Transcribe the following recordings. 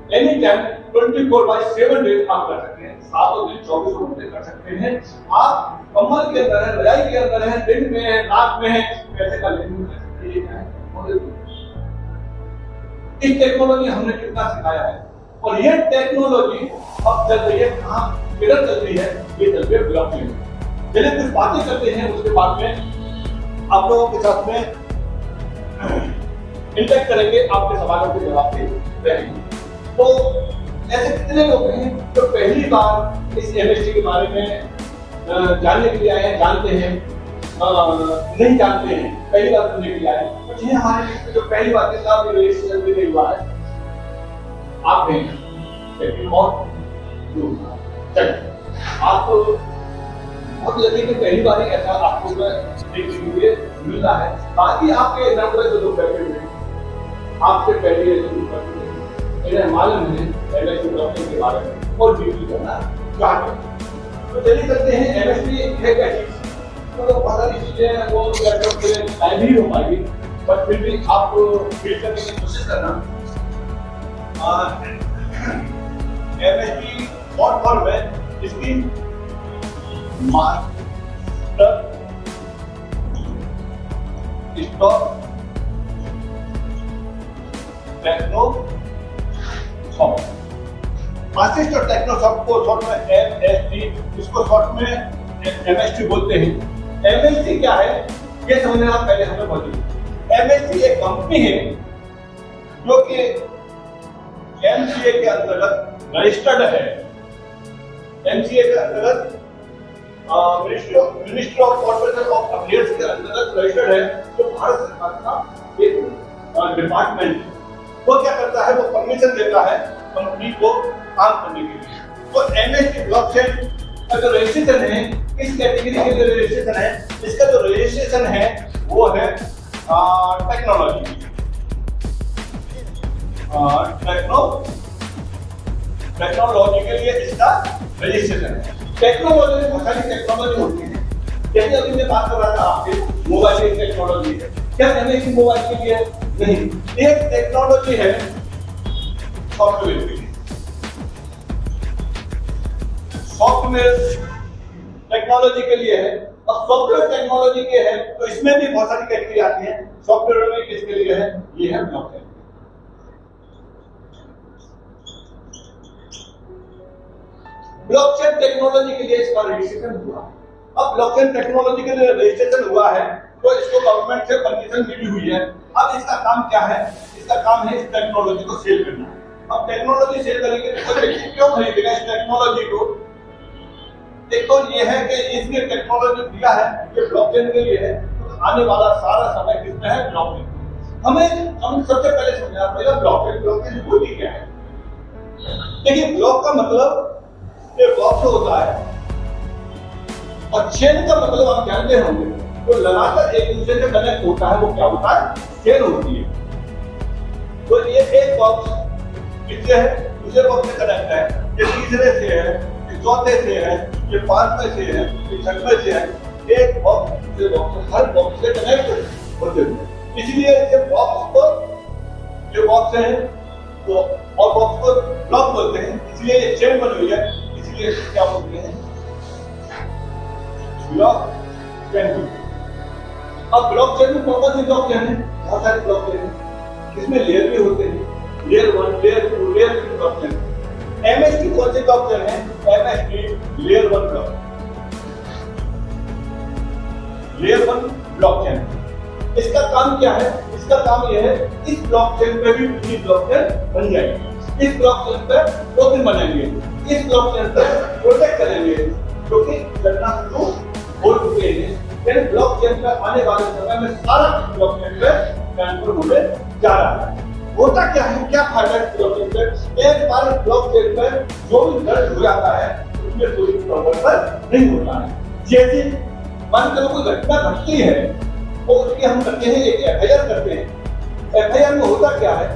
Any time 24/7 days आप कर सकते हैं, 7 दिन 24 घंटे कर सकते हैं। आप कमर के अंदर है, रजाई के अंदर है, दिन में है, रात में है, कैसे कर लेंगे? इस टेक्नोलॉजी हमने कितना सिखाया है, और ये टेक्नोलॉजी अब चल रही है कहाँ, किधर चल रही है? ये चल रही है ब्लॉकचेन। चलिए कुछ बातें करते हैं, उसके बाद में आप लोगों के साथ में इंटरेक्ट करेंगे, आपके सवालों के जवाब भी रहेंगे। तो ऐसे कितने लोग हैं जो पहली बार इस एमएसटी के बारे में जानने के लिए आए हैं, जानते हैं, नहीं जानते हैं, पहली बार सुनने के लिए आए हैं। कुछ है हमारे बीच में जो पहली बार के साथ रजिस्ट्रेशन भी नहीं हुआ है, आप नहीं, लेकिन और आप तो बहुत लगे कि पहली बार ही ऐसा आपको देखने के लिए मिलता है। बाकी आपके नंबर जो लोग बैठे हुए हैं, आपसे पहले इन्हें मालूम है एमएसटी ब्लॉकचेन के बारे में और डीपली करना चाहते हैं। तो चलिए करते हैं, एमएसटी है क्या चीज? तो बहुत सारी चीजें वो लैपटॉप के टाइम ही हो पाएगी, बट फिर भी आप फील करने की कोशिश करना। एमएसटी शॉर्ट फॉर्म है इसकी मास्टर स्टॉक टेक्नोसॉफ्ट। मास्टर स्टॉक टेक्नोसॉफ्ट को शॉर्ट में एमएसटी, इसको शॉर्ट में एमएसटी बोलते हैं। एमएसटी क्या है ये समझना पहले हमें बताइए। एमएसटी एक कंपनी है जो कि एमसीए के अंतर्गत रजिस्टर्ड है। एमसीए के अंतर्गत ministry of corporation of affairs के अंतर्गत रजिस्टर्ड है, जो भारत सरकार का एक डिपार्टमेंट। वो क्या करता है? वो परमिशन देता है कंपनी को काम करने के लिए। तो एमएसटी ब्लॉकचेन का जो रजिस्ट्रेशन है, इस कैटेगरी के लिए रजिस्ट्रेशन है, इसका जो रजिस्ट्रेशन है वो है टेक्नोलॉजी टेक्नोलॉजी के लिए इसका रजिस्ट्रेशन है। टेक्नोलॉजी में बहुत सारी टेक्नोलॉजी होती है, जैसे अभी मैं बात कर रहा था आपके मोबाइल की टेक्नोलॉजी है। क्या एमएसटी मोबाइल के लिए नहीं, एक टेक्नोलॉजी है सॉफ्टवेयर के लिए। सॉफ्टवेयर टेक्नोलॉजी के लिए है, और सॉफ्टवेयर टेक्नोलॉजी के है तो इसमें भी बहुत सारी कैटेगरी आती है। सॉफ्टवेयर में किसके लिए है? ये है ब्लॉकचेन। ब्लॉकचेन टेक्नोलॉजी के लिए इसका रजिस्ट्रेशन हुआ। अब ब्लॉकचेन टेक्नोलॉजी के लिए रजिस्ट्रेशन हुआ है तो इसको गवर्नमेंट से परमिशन मिली हुई है। अब इसका काम क्या है? इसका काम है इस टेक्नोलॉजी को सेल करना। अब टेक्नोलॉजी सेल करेंगे तो व्यक्ति क्यों खरीदेगा इस टेक्नोलॉजी को? एक तो ये है कि इसने टेक्नोलॉजी दिया है ये ब्लॉकचेन के लिए है, तो आने वाला सारा समय किसमें है? ब्लॉकचेन। हम सबसे पहले समझना पड़ेगा ब्लॉकचेन। ब्लॉकचेन होती क्या है? देखिए, ब्लॉक का मतलब ये बॉक्स होता है, और चेन का मतलब आप जानते होंगे, तो लगातार एक दूसरे से कनेक्ट होता है, वो क्या होता है? चेन होती है। तो ये एक बॉक्स किससे है? दूसरे बॉक्स से कनेक्ट है, ये तीसरे से है, ये चौथे से है, ये पांचवें से है, ये छठवें से है। एक बॉक्स दूसरे बॉक्स से, हर बॉक्स से कनेक्ट होते हैं। इसलिए ये बॉक्स को, ये बॉक्स है तो और बॉक्स को ब्लॉक बोलते हैं, इसलिए ये चेन बनी हुई है, इसलिए क्या बोलते हैं? ब्लॉकचेन। अब ब्लॉकचेन में कौन सी ब्लॉकचेन है? बहुत सारे ब्लॉकचेन है, इसमें लेयर भी होते हैं, layer 1, layer 2, layer 3 blockchain. MST कौन सी ब्लॉकचेन है? MST layer 1 blockchain. Layer 1 blockchain, इसका काम क्या है? इसका काम यह है, इस ब्लॉकचेन पे भी दूसरी ब्लॉकचेन बन जाएगी। इस ब्लॉकचेन पे टोकन बनेंगे, इस ब्लॉकचेन पे प्रोटेक्ट करेंगे, क्योंकि घटना शुरू हो चुके हैं। यानी ब्लॉकचेन पे आने वाले समय में सारा ब्लॉकचेन पे ट्रांसफर होने जा रहा है। होता क्या है? क्या फायदा है ब्लॉकचेन पे? एक बार ब्लॉकचेन पे जो भी दर्ज हो जाता है उसमें कोई प्रॉब्लम नहीं होता है। जैसे मान लो कोई घटना घटती है तो उसकी हम करते हैं एक एफआईआर करते हैं। एफआईआर में होता क्या है?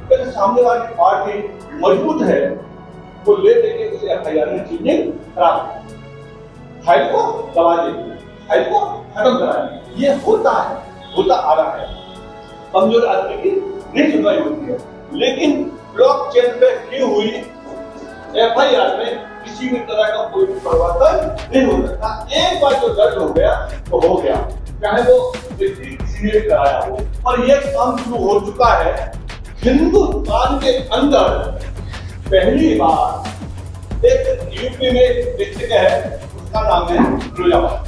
कि सामने वाली पार्टी मजबूत है, वो ले देंगे उस एफआईआर में चीजें खराब, फाइल को दबा देंगे, फाइल को खत्म करा देंगे। ये होता है, होता आ रहा है। कमजोर आदमी की नहीं सुनवाई होती है। लेकिन ब्लॉकचेन पे की हुई एफआईआर में किसी भी तरह का कोई परिवर्तन नहीं हो सकता। एक बार जो दर्ज हो गया तो हो गया, चाहे वो व्यक्ति किसी ने कराया हो। और ये काम शुरू हो चुका है हिंदुस्तान के अंदर। पहली बार एक यूपी में डिस्ट्रिक्ट है, उसका नाम है फिरोजाबाद।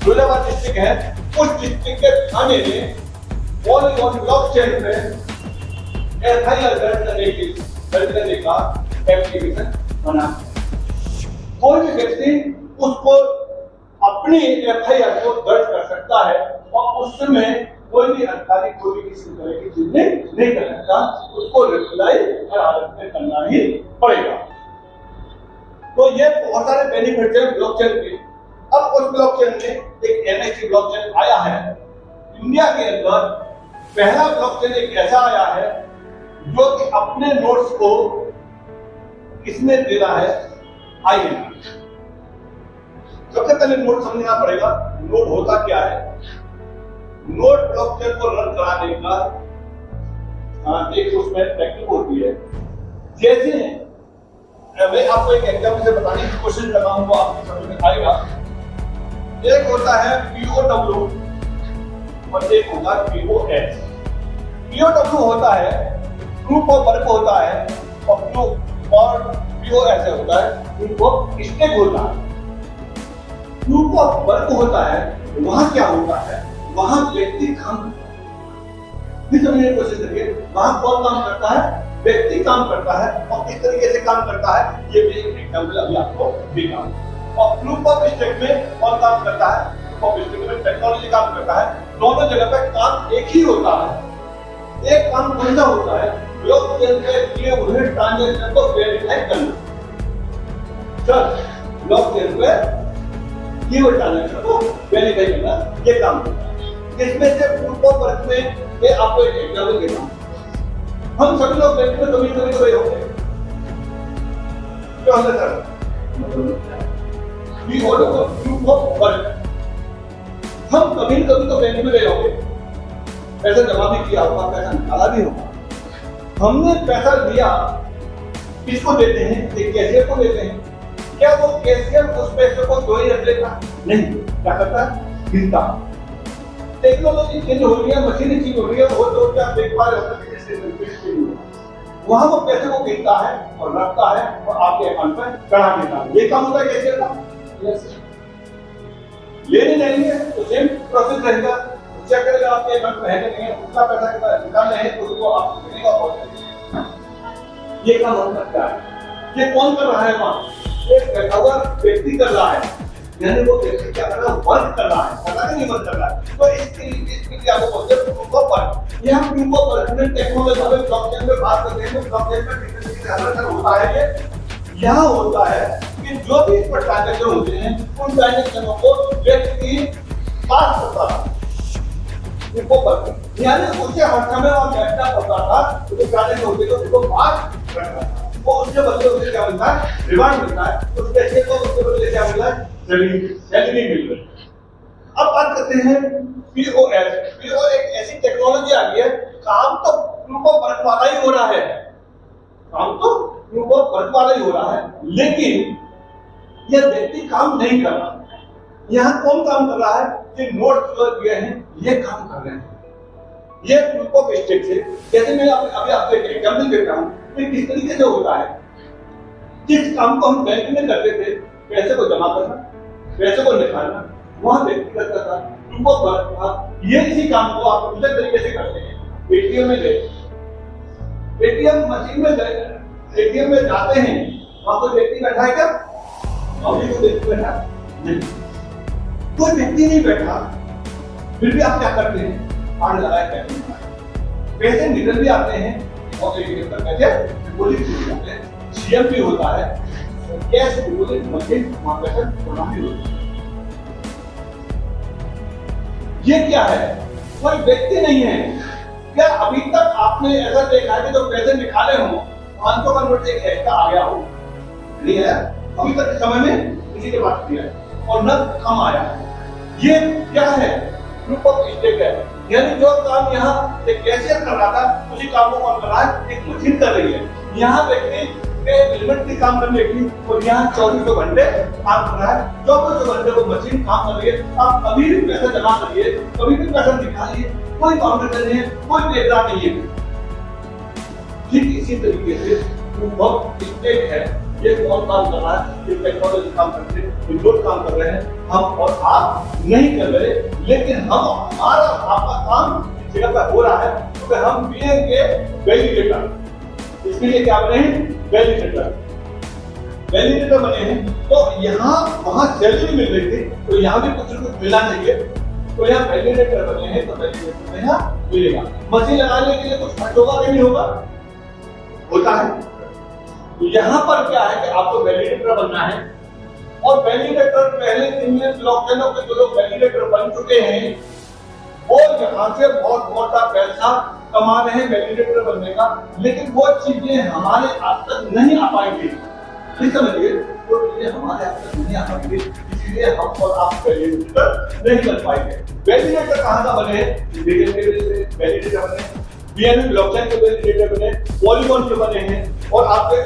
फिरोजाबाद डिस्ट्रिक्ट है, उस डिस्ट्रिक्ट के थाने में पॉलीगॉन ब्लॉकचेन पे एफआईआर दर्ज करने का एप्लीकेशन बना। कोई भी व्यक्ति उसको अपनी एफआईआर को दर्ज कर सकता है और उस समय कोई भी अधिकारी कोई भी किसी तरह की चीज नहीं कर सकता, उसको रिप्लाई अदालत में करना ही पड़ेगा। तो ये बहुत सारे बेनिफिट है ब्लॉकचेन के। अब उस ब्लॉकचेन में एक एनएक्सी ब्लॉकचेन आया है। इंडिया के अंदर पहला ब्लॉकचेन एक ऐसा आया है जो कि अपने नोट्स को किसने देना है, आईएनआर। सबसे पहले नोट समझना पड़ेगा, नोट होता क्या है। नोट ब्लॉकचेन को रन कराने का एक उसमें टेक्निक होती है। जैसे मैं आपको एक एग्जाम्पल से बताने की कोशिश कर रहा हूं, वो आपको समझ में आएगा। एक होता है POW और एक होता है POS। POW होता है प्रूफ ऑफ वर्क होता है और POS होता है प्रूफ ऑफ स्टेक होता है। प्रूफ ऑफ वर्क होता है, वहां क्या होता है, वहां व्यक्ति काम समझने की कोशिश करिए। वहां कौन काम करता है, व्यक्ति काम करता है और किस तरीके से काम करता है ये भी एक एग्जांपल अभी आपको देगा। और प्रूफ ऑफ स्टेक में कौन काम करता है, प्रूफ ऑफ स्टेक में टेक्नोलॉजी काम करता है। दोनों जगह पे काम एक ही होता है। एक काम कौन सा होता है, ब्लॉकचेन पे किए हुए ट्रांजैक्शन को वेरीफाई करना। सर ब्लॉकचेन पे किए हुए ट्रांजैक्शन को वेरीफाई करना, ये काम होता है। इसमें से प्रूफ ऑफ वर्क में मैं आपको एक एग्जांपल देता हूं। हम सभी लोग बैंक में कभी कभी गए होंगे, क्या होता है प्रूफ ऑफ वर्क। हम कभी तो बैंक में गए होंगे, पैसा जमा भी किया होगा, पैसा निकाला भी होगा। हमने पैसा दिया, किसको देते हैं, एक कैशियर को देते हैं। क्या वो कैशियर उस पैसे को जो ही रख लेता? नहीं, क्या करता है, गिनता। टेक्नोलॉजी चेंज हो रही है, मशीनें चेंज हो रही है, वो जो क्या देख पा रहे होते हैं, वहां वो पैसे को गिनता है और रखता है और आपके अकाउंट में चढ़ा देता है। ये काम होता है कैशियर का। लेने जाएंगे तो सेम प्रोसेस रहेगा, चेक करेगा आपके अकाउंट में है कि नहीं, उसका पैसा कितना निकालना है तो उसको आपको देने का होगा। ये काम हो सकता है। ये कौन कर रहा है, वहां एक बैठा हुआ व्यक्ति कर रहा है, यानी वो व्यक्ति क्या कर रहा है, वर्क कर रहा है, पता नहीं वर्क कर रहा है। तो इसके लिए आपको बोलते हैं प्रूफ ऑफ वर्क। ये हम प्रूफ ऑफ वर्क में टेक्नोलॉजी में ब्लॉकचेन में बात करते हैं। ब्लॉकचेन में किस तरीके से अलग होता है, ये यहां होता है कि जो भी इस पर ट्रांजैक्शन होते हैं उन ट्रांजैक्शनों को व्यक्ति पास करता है प्रूफ ऑफ वर्क। यानी उसे हर समय वहां बैठना पड़ता था, तो ट्रांजैक्शन होते तो उसको पास करना था। वो उसके बदले उसे क्या मिलता है, रिवार्ड मिलता है। उस पैसे को उसके बदले क्या मिलता है, सैलरी मिल रही है। अब बात करते हैं POS। POS एक ऐसी टेक्नोलॉजी आ गई है, काम तो प्रूफ ऑफ वर्क वाला ही हो रहा है, काम तो प्रूफ ऑफ वर्क वाला ही हो रहा है, लेकिन यह व्यक्ति काम नहीं कर रहा। यहाँ कौन काम कर रहा है, ये नोट जो दिए हैं ये काम कर रहे हैं। ये प्रूफ ऑफ स्टेक से, जैसे मैं अभी आपको एक एग्जांपल देता हूँ कि किस तरीके से होता है। जिस काम को हम बैंक में करते थे, पैसे को जमा करना, पैसे को निकालना, वहां व्यक्ति करता था, प्रूफ ऑफ वर्क था। ये इसी काम को आप दूसरे तरीके से करते हैं। एटीएम में गए, एटीएम मशीन में गए, एटीएम में जाते हैं, वहां कोई व्यक्ति बैठा है क्या, अभी कोई व्यक्ति बैठा नहीं, कोई व्यक्ति नहीं बैठा, फिर भी आप क्या करते हैं, कार्ड लगाए पैसे निकल भी आते हैं और एटीएम पर पैसे डिपॉजिट भी होते हैं। सीएमपी होता है, कैश डिपॉजिट मशीन, वहां पैसे जमा भी होते हैं। ये क्या है, कोई व्यक्ति नहीं है। क्या अभी तक आपने ऐसा देखा है कि जो पैसे निकाले हों 500 का नोट एक ऐसा आ गया हो? नहीं है, अभी तक के समय में किसी के पास किया है और न कम आया है। ये क्या है, प्रूफ ऑफ स्टेक है। यानी जो काम यहाँ एक कैशियर कर रहा था उसी काम को कौन कर रहा है, एक मशीन कर रही है। यहाँ व्यक्ति एलिमेंट्री काम करने की और यहाँ 24 घंटे काम कर रहा है, 24 घंटे वो मशीन काम कर रही है। आप कभी भी पैसा जमा करिए, कभी भी पैसा निकालिए, कोई काउंटर नहीं है, कोई टेढ़ा नहीं है। ठीक इसी तरीके से बहुत स्टेट है, ये कौन काम कर रहा है, ये टेक्नोलॉजी काम करते हैं, लोग काम कर रहे हैं, हम और आप नहीं कर रहे, लेकिन हम हमारा आपका काम इस जगह पर हो रहा है, तो हम पिएंगे वैलिडेटर। इसके लिए क्या बने हैं, वैलिडेटर बने हैं। तो यहाँ वहां सैलरी मिल रही थी, तो यहाँ भी कुछ न कुछ मिलना चाहिए, तो यहाँ वैलिडेटर बने हैं, तो वैलिडेटर यहाँ मिलेगा। मशीन लगाने के लिए कुछ खर्च होगा कि नहीं होगा, होता है। तो यहाँ पर क्या है कि आपको वैलिडेटर बनना है, और वैलिडेटर पहले दिन में ब्लॉकचेनों के जो लोग वैलिडेटर बन चुके हैं वो यहाँ से बहुत मोटा पैसा कमा रहे हैं वैलिडेटर बनने का, लेकिन वो चीजें हमारे आप तक नहीं आ पाएंगी। ठीक समझिए, वो चीजें हमारे आप तक नहीं आ पाएंगी, इसलिए हम और आप वैलिडेटर नहीं बन पाएंगे। वैलिडेटर कहाँ का बने, वैलिडेटर बने, बीएनबी ब्लॉकचेन के वैलिडेटर बने, पॉलीगॉन के बने हैं, और आपके इस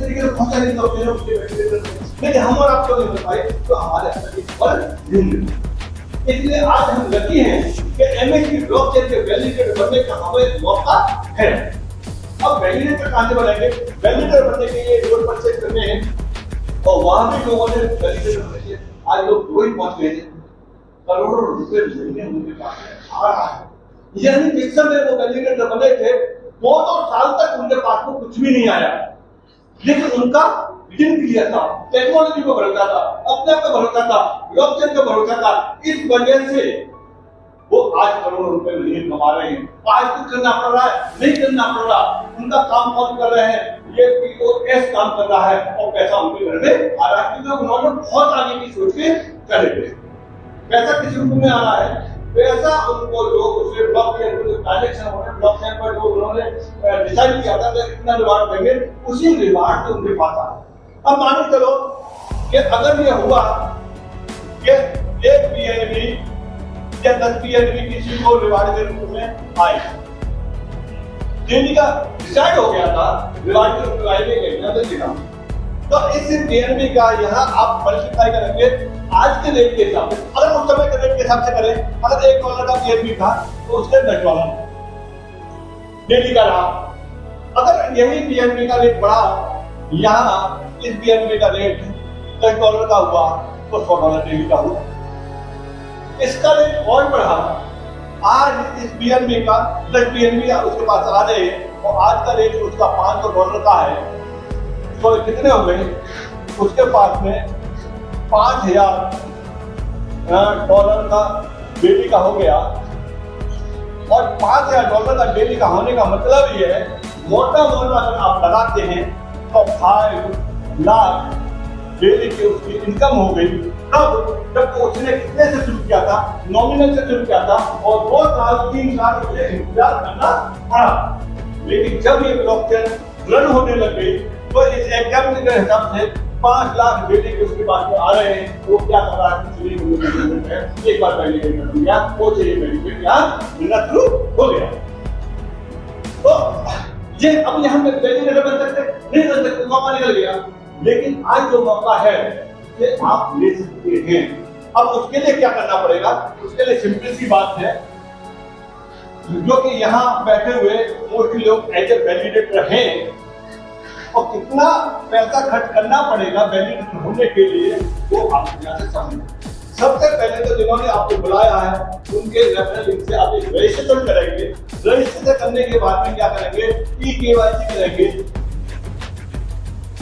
तरीके से बहुत सारे ब्लॉकचेनों के वैलिडेटर बने, लेकिन हम और आपको नहीं बन पाए, तो हमारे आप तक इस पर नहीं। इसलिए आज हम लकी हैं कि एमएस की ब्लॉकचेन के वैलिडेटर बनने का हमें मौका है। अब वैलिडेटर कहां से बनेंगे, वैलिडेटर बनने के लिए रोड परचेज करने हैं, और वहां भी लोगों ने वैलिडेटर बने, आज लोग वही पहुंच गए, करोड़ों रुपए महीने उनके पास आ रहा है। यानी जिस समय वो वैलिडेटर बने थे 2-2 साल तक उनके पास में कुछ भी नहीं आया, लेकिन उनका विजन क्लियर था, टेक्नोलॉजी को भरोसा था, अपने आप को भरोसा था, ब्लॉकचेन को भरोसा था। इस वजह से वो आज करोड़ों रुपए नहीं कमा रहे हैं। आज कुछ करना पड़ रहा है, नहीं करना पड़ रहा, उनका काम कौन कर रहे हैं, ये पीओएस काम कर रहा है, और पैसा उनके घर में आ रहा है, क्योंकि उन्होंने बहुत आगे की सोच के चले गए। पैसा किस रूप में आ रहा है, पैसा उनको लोग उससे ब्लॉकचेन पर ट्रांजैक्शन हो रहे हैं, ब्लॉकचेन पर जो उन्होंने डिसाइड किया था कि इतना रिवार्ड देंगे, उसी रिवार्ड से उनके पास आ रहा है। अब मान के चलो कि अगर ये हुआ कि 1 बीएनबी या 10 बीएनबी किसी को रिवार्ड के रूप में आए, डेली का डिसाइड हो गया था रिवार्ड के रूप में आएगा, तो इस बीएनबी का यहाँ आप मल्टीप्लाई करेंगे आज के रेट के हिसाब से। अगर उस समय के रेट के हिसाब से करें, अगर $1 का बीएनबी था तो उसके $10 डेली का रहा। अगर यही बीएनबी का रेट बढ़ा, यहाँ इस बीएनबी का रेट $10 का हुआ तो $100 डेली का हुआ। इसका रेट और बढ़ा, आज इस बीएनबी का 10 बीएनबी उसके पास आ रहे हैं और आज का रेट उसका $500 का है, तो कितने हो गए, उसके पास में $5000 का डेली का हो गया। और $5000 का डेली का होने का मतलब ये है, मोटा मोटा अगर आप लगाते हैं तो 5 लाख डेली की उसकी इनकम हो गई। तब जब उसने कितने से शुरू किया था, नॉमिनल से शुरू किया था, और 2 साल 3 साल उसे इंतजार करना पड़ा। लेकिन जब ये ब्लॉकचेन रन होने लग गई तो इस एग्जाम के हिसाब से 5 लाख डेली के उसके पास में आ रहे हैं। वो क्या कर रहा है, एक बार वैलिडेट कर दिया, वो चाहिए वैलिडेट यहाँ मिलना शुरू हो गया। तो ये अब यहाँ पे वैलिडेटर बन सकते नहीं बन सकते, मौका निकल गया। लेकिन आज जो मौका है ये आप ले सकते हैं। अब उसके लिए क्या करना पड़ेगा, उसके लिए सिंपल सी बात है, जो कि यहाँ बैठे हुए मोस्टली लोग एज ए वैलिडेटर हैं, और कितना पैसा खर्च करना पड़ेगा वैलिडेटर होने के लिए वो आप यहाँ से समझें। सबसे पहले तो जिन्होंने आपको बुलाया है उनके रेफरल लिंक से आप एक रजिस्ट्रेशन करेंगे। रजिस्ट्रेशन करने के बाद में क्या करेंगे, ई-केवाईसी करेंगे,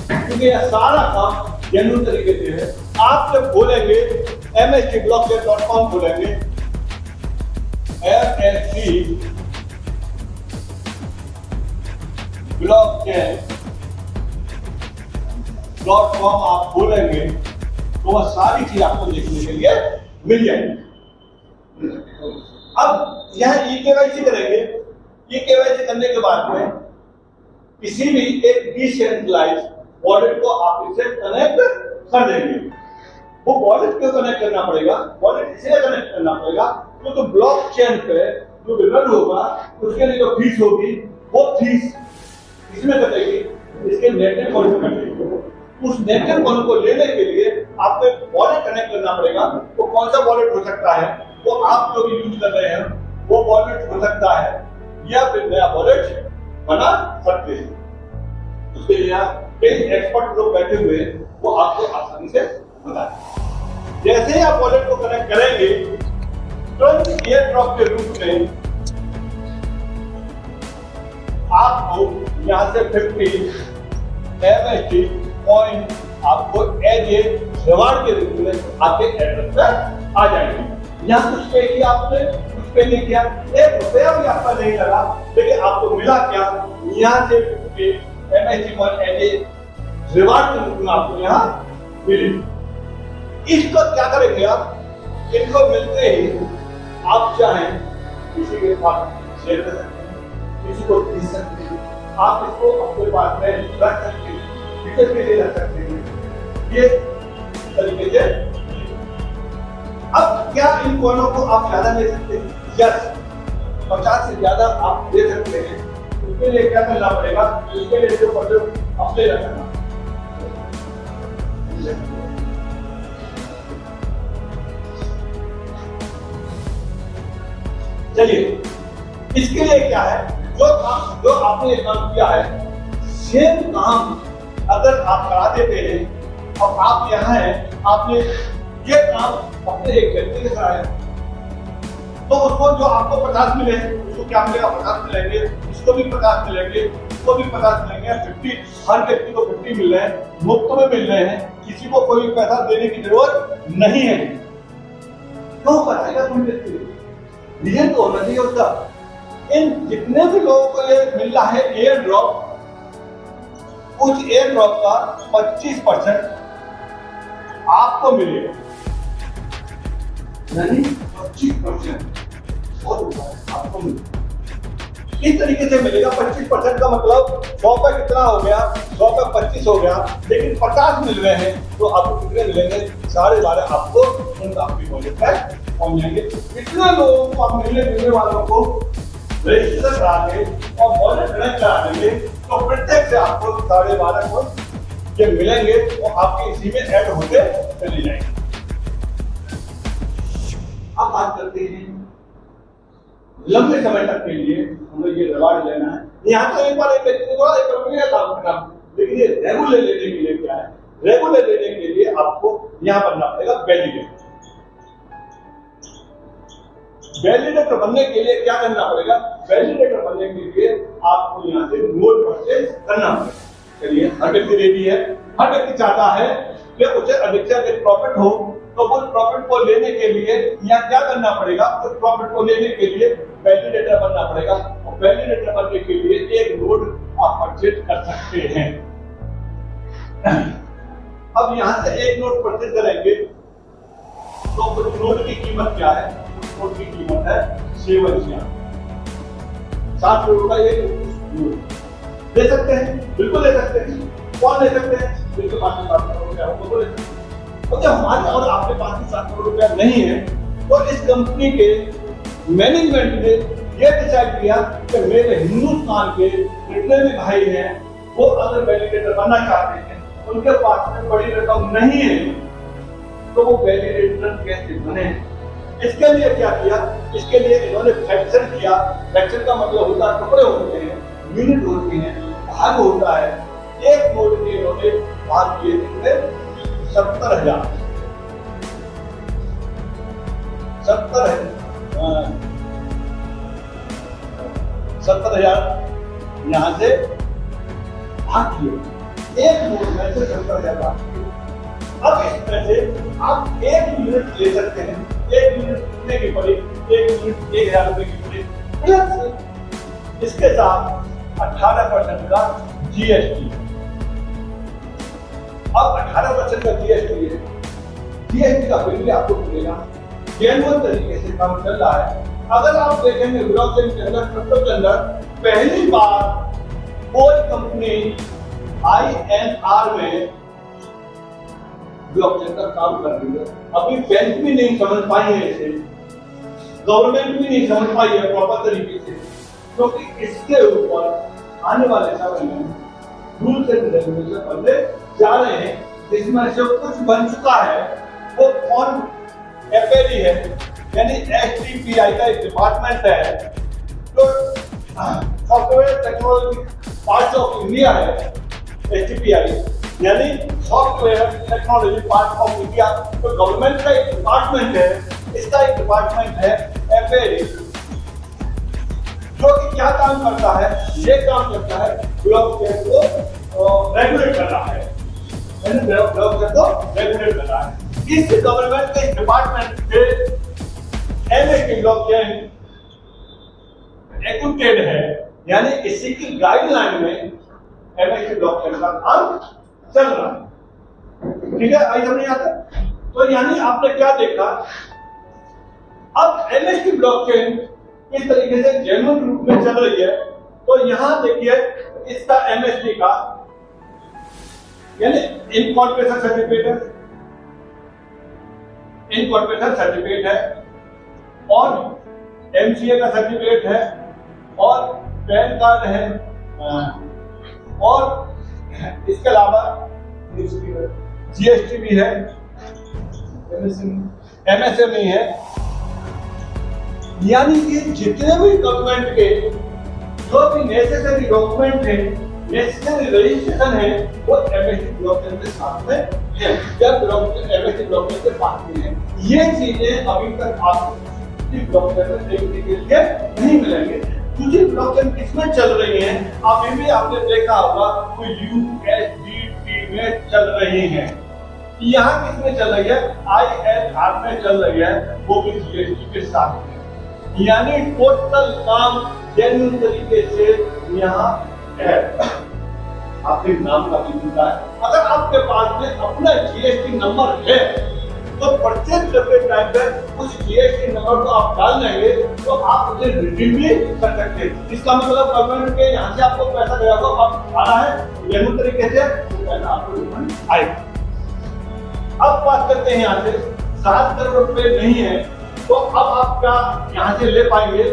क्योंकि यह सारा काम जेन्युइन तरीके से है। आप जब खोलेंगे mstblockchain.com खोलेंगे, mstblockchain.com आप खोलेंगे तो वह सारी चीज आपको देखने के लिए मिल जाएगी। अब यह ई-केवाईसी करेंगे। ई-केवाईसी करने के बाद में किसी भी एक डिसेंट्रलाइज वॉलेट को आप इससे कनेक्ट कर देंगे। वो वॉलेट क्यों कनेक्ट करना पड़ेगा, वॉलेट इसलिए कनेक्ट करना पड़ेगा तो ब्लॉक चेन पे जो रन होगा उसके लिए जो फीस होगी वो फीस इसमें कटेगी, इसके नेटवर्क कॉल में कटेगी। उस नेटवर्क कॉल को लेने के लिए आपको एक वॉलेट कनेक्ट करना पड़ेगा। तो कौन सा वॉलेट हो सकता है, वो आप जो भी यूज कर रहे हैं वो वॉलेट हो सकता है, या फिर नया वॉलेट बना सकते हैं। उसके लिए कई एक्सपर्ट लोग बैठे हुए हैं, वो आपको आसानी से बताएंगे। जैसे ही आप वॉलेट को कनेक्ट करेंगे, तुरंत एयर ड्रॉप के रूप में आपको यहाँ से 50 MST पॉइंट आपको एज ए रिवार्ड के रूप में आपके एड्रेस पर आ जाएंगे। यहाँ कुछ पे किया आपने, कुछ पे नहीं किया, 1 रुपया भी आपका नहीं लगा, लेकिन आपको मिला क्या, यहाँ से 50 MST point as a reward के रूप में आपको यहाँ मिले। इसको क्या करेंगे आप, इनको मिलते ही आप चाहें किसी के पास शेयर कर सकते हैं, किसी को दे सकते हैं, आप इसको अपने पास में रख सकते हैं, फ्यूचर के लिए रख सकते हैं। ये तरीके से। अब क्या इन कॉइनों को आप ज्यादा ले सकते हैं? यस, 50 से ज्यादा आप दे सकते हैं। उसके लिए क्या करना पड़ेगा, उसके लिए जो अपने रखना। चलिए, इसके लिए क्या है, जो आपने काम किया है, सेम काम अगर आप करा देते हैं और आप यहाँ हैं, आपने ये काम अपने एक व्यक्ति के कराया, तो उसको जो आपको 50 मिले, उसको क्या मिलेगा, 50 मिलेंगे, इसको भी 50 मिलेंगे, इसको भी 50 मिलेंगे, 50, हर व्यक्ति को 50 मिल रहे हैं, मुफ्त में मिल रहे हैं, किसी को कोई पैसा देने की जरूरत नहीं है। क्यों बताएगा कोई व्यक्ति, रीजन तो होना चाहिए उसका। इन जितने भी लोगों को ये मिल रहा है एयर ड्रॉप, उस एयर ड्रॉप का 25% आपको मिलेगा, यानी 25% आपको मिलेगा। इस तरीके से मिलेगा। 25% का मतलब 100 पे कितना हो गया, 100 पे 25 हो गया, लेकिन 50 मिल रहे हैं, तो आपको कितने मिलेंगे, 12.5 आपको उनका आपकी वॉलेट पर पहुंच जाएंगे। इतने लोगों को आप मिलने वालों को रजिस्टर करा के और वॉलेट कनेक्ट करा देंगे, तो प्रत्येक से आपको 12.5 को ये मिलेंगे और आपके इसी में ऐड होते चले जाएंगे। अब बात करते हैं लंबे समय तक के लिए हमें ये रिवार्ड लेना है। यहाँ तो एक बार एक व्यक्ति को एक कंपनी का काम, लेकिन ये रेगुलर लेने के लिए क्या है, रेगुलर लेने के लिए आपको यहाँ बनना पड़ेगा वैलिडेटर। वैलिडेटर बनने के लिए क्या करना पड़ेगा, वैलिडेटर बनने के लिए आपको यहाँ से नोट परचेज करना पड़ेगा। चलिए, हर व्यक्ति रेडी है, हर व्यक्ति चाहता है कि उसे अधिक से अधिक प्रॉफिट हो, तो उस प्रॉफिट को लेने के लिए यहाँ क्या करना पड़ेगा, उस प्रॉफिट को लेने के लिए वैलिडेटर बनना पड़ेगा। और वैलिडेटर बनने के लिए एक नोट आप परचेज कर सकते हैं। अब यहाँ से एक नोट परचेज करेंगे, तो उस नोट की कीमत क्या है, उस नोट की कीमत है 7 करोड़ का एक ले सकते हैं, बिल्कुल ले सकते हैं। कौन ले सकते हैं, बिल्कुल 7 करोड़ रुपया हो, ले सकते हैं। और जब हमारे और आपके पास 7 करोड़ रुपया नहीं है, तो इस कंपनी के मैनेजमेंट ने यह डिसाइड किया कि मेरे हिंदुस्तान के जितने भी भाई हैं, वो अगर वैलिडेटर बनना चाहते हैं, उनके पास में बड़ी रकम नहीं है, तो वो वैलिडेटर कैसे बने। इसके लिए क्या किया, इसके लिए इन्होंने फ्रैक्शन किया। फ्रैक्शन का मतलब होता है टुकड़े होते हैं, यूनिट होती हैं, भाग होता है। एक नोट के इन्होंने भाग किए कितने, 70,000 यहां से भाग किए। एक नोट में से 70,000 भाग किए। अब इस तरह से आप 1 यूनिट ले सकते हैं। 1 यूनिट कितने की पड़ी, 1 यूनिट 1,000 रुपए की पड़ी, प्लस इसके साथ 18% का जीएसटी। अब 18% का जीएसटी है, जीएसटी का बिल भी आपको मिलेगा। जेन्युइन तरीके से काम चल रहा है। अगर आप देखेंगे ब्लॉकचेन के अंदर, क्रिप्टो के अंदर पहली बार कोई कंपनी INR में ब्लॉकचेन का काम कर रही है। अभी बैंक भी नहीं समझ पाई है इसे, गवर्नमेंट भी नहीं समझ पाई है प्रॉपर तरीके से, क्योंकि इसके ऊपर आने वाले समय में रूल्स एंड रेगुलेशन बनते जा रहे हैं, जिसमें से कुछ बन चुका है। वो कौन एफएडी है, यानी एसटीपीआई का एक डिपार्टमेंट है, जो software technology part of India है। एसटीपीआई यानी software technology part of India, तो गवर्नमेंट का एक डिपार्टमेंट है। इसका एक डिपार्टमेंट है एफएडी, जो कि क्या काम करता है, ये काम करता है ब्लॉकचेन को रेगुलेट कर रहा है, यानी ब्लॉकचेन को रेगुलेट कर रहा है। इस गवर्नमेंट के डिपार्टमेंट से एमएसटी ब्लॉकचेन एक्विटेड है, यानी इसी की गाइडलाइन में एमएसटी ब्लॉकचेन का काम चल रहा है। ठीक है, आई समझ आता। तो यानी आपने क्या देखा, अब एमएसटी ब्लॉकचेन इस तरीके से जेन्युइन रूप में चल रही है। तो यहां देखिए इसका एमएसटी का यानी इनकॉर्पोरेशन सर्टिफिकेट है और एमसीए का सर्टिफिकेट है और पैन कार्ड है और इसके अलावा जीएसटी भी है, एमएसएमई है। यानी कि जितने भी गवर्नमेंट के जो भी नेसेसरी डॉक्यूमेंट है, नेसेसरी रजिस्ट्रेशन है, वो एमएसटी ब्लॉकचेन के साथ में है या एमएसटी ब्लॉकचेन के पास में है। ये चीजें अभी तक आपको इस ब्लॉकचेन में देखने के लिए नहीं मिलेंगे। दूसरी ब्लॉकचेन किसमें चल रही है, अभी भी आपने देखा होगा कोई यूएसडीटी में चल रही है। यहाँ किसमें चल रही है, आईएनआर में चल रही है, वो भी जीएसटी के साथ में। यानी टोटल काम जेन्युइन तरीके से यहाँ है। आपके नाम का भी मिलता है। अगर आपके पास में अपना जीएसटी नंबर है तो प्रत्येक टाइम पे उस जीएसटी नंबर को आप डाल देंगे तो आप उसे रिडीम भी कर सकते हैं। इसका मतलब गवर्नमेंट के यहाँ से आपको पैसा गया हो, आप आ रहा है जेन्युइन तरीके से, तो पैसा आपको रिफंड आएगा। अब बात करते हैं यहाँ से 7 करोड़ रुपए नहीं है तो अब आप क्या यहाँ से ले पाएंगे,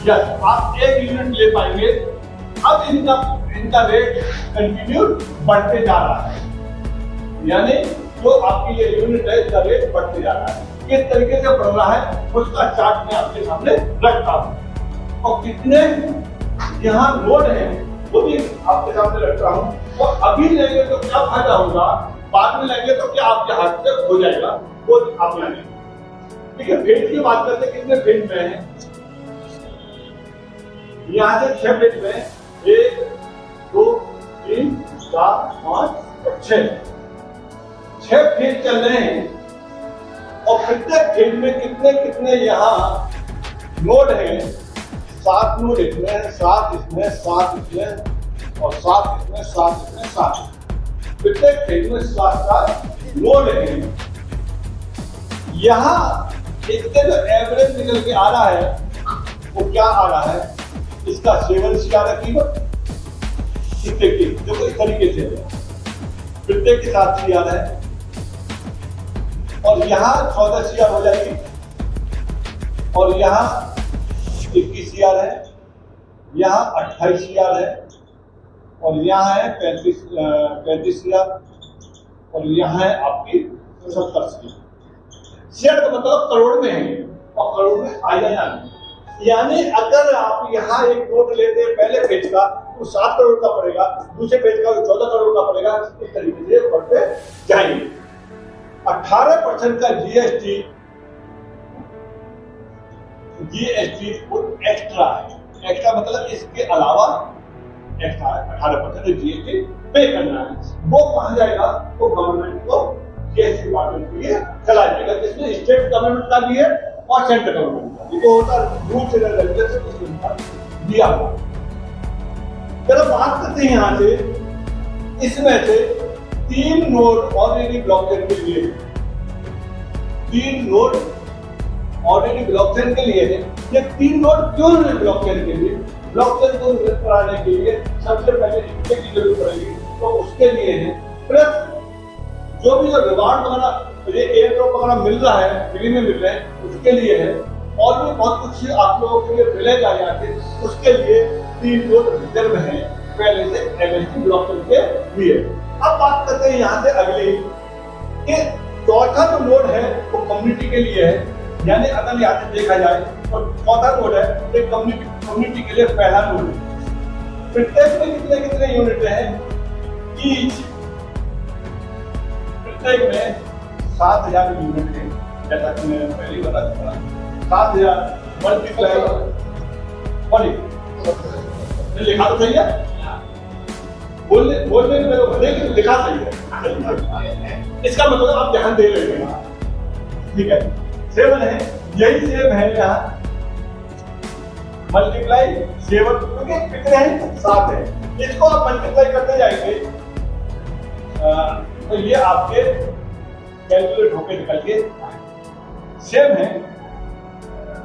या आप 1 यूनिट ले पाएंगे। अब इनका रेट कंटिन्यू बढ़ते जा रहा है, यानी जो आपकी ये यूनिट है इसका रेट बढ़ते जा रहा है। किस तरीके से बढ़ रहा है उसका चार्ट मैं आपके सामने रखता हूँ और कितने यहाँ नोड है वो भी आपके सामने रख रहा हूँ। तो अभी लेंगे तो क्या फायदा होगा, बाद में लेंगे तो क्या आपके हाथ से हो जाएगा, वो आप जानेंगे। ठीक है, फेज की बात करते हैं, कितने फेज में है। यहाँ से 6 फेज में 1 2 3 4 5 और 6 फेज चल रहे हैं और प्रत्येक फेज में कितने कितने यहाँ नोड हैं। 7 नोड इसमें, 7 इसमें, 7 इसमें और 7 इसमें, 7 इसमें, 7 प्रत्येक फेज में 7 नोड हैं। यहाँ इसके जो एवरेज निकल के आ रहा है वो क्या आ रहा है, इसका 7 CR है कीमत। देखो इस तरीके से प्रत्येक के साथ CR है और यहाँ 14 CR हो जाएगी और यहाँ 21 CR है, यहाँ 28 CR है और यहाँ है 35 CR और यहाँ है आपकी 70 CR। शेयर का मतलब करोड़ में है और करोड़ में आ जाए। यानी अगर आप यहाँ एक नोट लेते हैं पहले पेज का तो 7 करोड़ का पड़ेगा, दूसरे पेज का 14 करोड़ का पड़ेगा, इस तरीके से बढ़ते जाएंगे। 18% का जीएसटी एक्स्ट्रा है। एक्स्ट्रा मतलब इसके अलावा एक्स्ट्रा 18% जीएसटी पे करना है। वो कहाँ जाएगा, तो गवर्नमेंट को जीएसटी डिपार्टमेंट के लिए चला जाएगा, जिसमें स्टेट गवर्नमेंट का भी है और सेंट्रल गवर्नमेंट का। ये तो होता है रूल से रेगुलेशन दिया हुआ। चलो बात करते हैं यहाँ से, इसमें से 3 नोड ऑलरेडी ब्लॉकचेन के लिए, 3 नोड ऑलरेडी ब्लॉकचेन के लिए है। ये 3 नोड क्यों है ब्लॉकचेन के लिए? ब्लॉकचेन को कराने के लिए सबसे पहले स्टेक की जरूरत पड़ेगी, तो उसके लिए है। प्लस जो भी जो रिवार्ड वगैरह, ये एयर ड्रॉप वगैरह मिल रहा है, फ्री में मिल रहा है, उसके लिए है। और भी बहुत कुछ आप लोगों के लिए मिलेगा यहाँ पे, उसके लिए 3 नोड रिजर्व हैं पहले से एमएसटी ब्लॉकचेन के लिए। अब बात करते हैं यहाँ से अगली कि चौथा जो नोड है वो कम्युनिटी के लिए है, यानी अगर यहाँ से देखा जाए तो चौथा नोड है ये कम्युनिटी के लिए पहला नोड है। प्रत्येक में कितने कितने यूनिट हैं? प्रत्येक में 7000 यूनिट है, जैसा कि मैंने पहले बता चुका। 7000 मल्टीप्लाई लिखा तो सही है, बोलने में तो लिखा सही है, इसका मतलब आप ध्यान दे रहे हैं, ठीक है। 7 है, यही सेम है यहाँ, मल्टीप्लाई 7, क्योंकि कितने हैं? 7 है। इसको आप मल्टीप्लाई करते जाएंगे तो ये आपके कैलकुलेट होके निकल के सेम है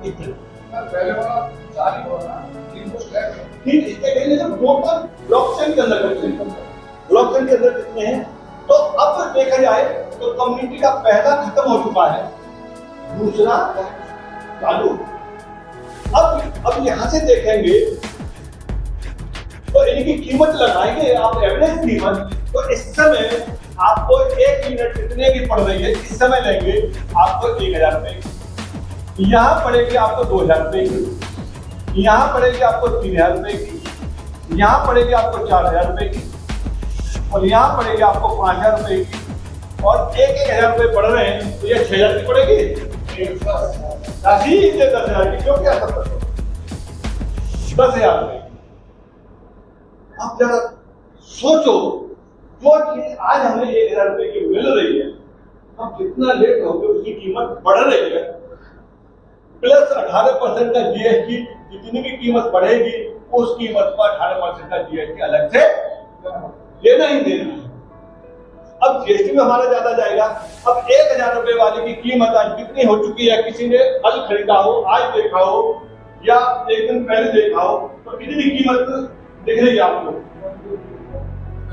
इतने। पहले वाला 4 ही होगा, 3 को स्लैब ठीक इसके कहने से टोटल ब्लॉकचेन के अंदर कितने हैं? तो अब देखा जाए तो कम्युनिटी का पहला खत्म हो चुका है, दूसरा चालू। अब यहां से देखेंगे तो इनकी कीमत लगाएंगे आप, एवरेज कीमत। तो इस समय आपको 1 यूनिट कितने की पड़ रही है? इस समय लेंगे आपको 1000 रुपए की, यहाँ पड़ेगी आपको 2000 रुपए की, यहाँ पड़ेगी आपको 3000 रुपए की, यहाँ पड़ेगी आपको 4000 रुपए की, और यहाँ पड़ेगी आपको 5000 रुपए की, और 1000 रुपए पड़ रहे हैं तो ये 6000 की पड़ेगी, 10,000 की, क्यों क्या 10,000 रुपए। अब जरा सोचो, जो चीज आज हमें 1000 रुपए की मिल रही है, अब जितना लेट हो गया उसकी कीमत बढ़ रही है, प्लस 18% का जीएसटी, जितनी भी कीमत बढ़ेगी उस कीमत पर 18% का जीएसटी अलग से लेना ही देना है। अब जीएसटी में हमारा ज्यादा जाएगा। अब 1000 रुपए वाले की कीमत आज कितनी हो चुकी है? किसी ने कल खरीदा हो, आज देखा हो, या एक दिन पहले देखा हो, तो कितनी कीमत दिख रही है आपको?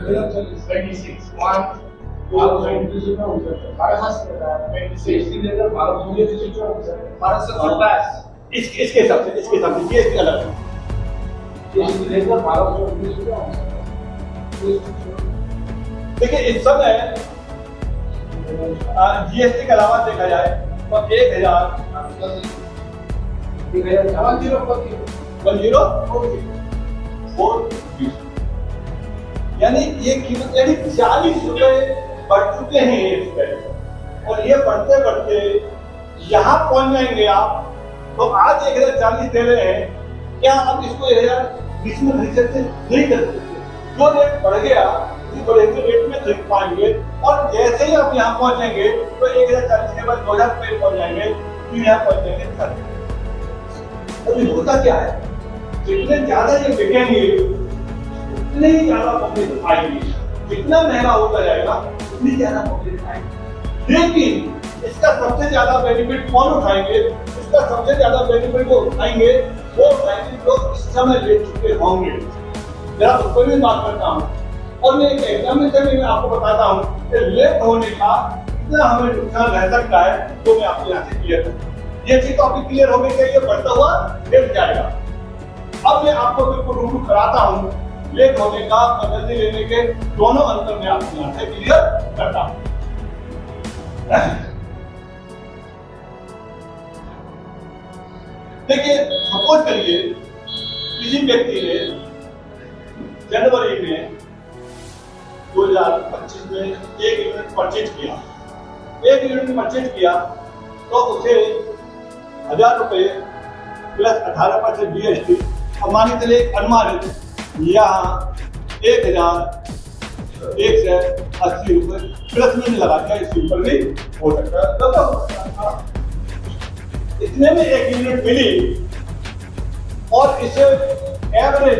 26 इसके हिसाब से जीएसटी अलग है। देखिए इस समय जीएसटी के अलावा देखा जाए तो 1000 यानी ये कीमत यानी 40 रुपए बढ़ चुके हैं इस पर, और ये बढ़ते बढ़ते यहाँ पहुंच जाएंगे आप। तो आज 1040 दे रहे हैं, क्या आप इसको 1020 में खरीद सकते? नहीं कर सकते। जो रेट बढ़ गया उसी बढ़े हुए रेट में खरीद पाएंगे, और जैसे ही आप यहाँ पहुंचेंगे तो 1040 के बाद 2000 रुपए पहुंच जाएंगे, फिर यहाँ पहुंच जाएंगे। अभी होता क्या है, जितने ज्यादा ये बिकेंगे उतने ही ज्यादा पब्लिक आएगी, जितना महंगा होता जाएगा उतनी ज्यादा पब्लिक आएगी। लेकिन इसका सबसे ज्यादा बेनिफिट कौन उठाएंगे? इसका सबसे ज्यादा बेनिफिट वो उठाएंगे वो लोग इस समय ले चुके होंगे। जरा उस पर भी बात करता हूँ, और मैं एक एग्जामिनेशन में आपको बताता हूँ कि लेट होने का कितना हमें नुकसान रह सकता है, तो मैं आपको यहाँ से क्लियर करूँ। ये चीज टॉपिक क्लियर हो गई कि ये बढ़ता हुआ गिर जाएगा। अब मैं आपको बिल्कुल रूबरू कराता हूँ लेट होने का और जल्दी लेने के दोनों अंतर में आपको यहाँ से क्लियर करता हूँ। देखिए सपोज करिए किसी व्यक्ति ने जनवरी में 2025 में 1 यूनिट परचेज किया, तो उसे 1000 रुपए प्लस 18% जीएसटी, और मानी चले अनुमानित यहाँ 1180 रुपए प्लस में लगा दिया, इसके ऊपर भी हो सकता है। इतने में 1 यूनिट मिली, और इसे एवरेज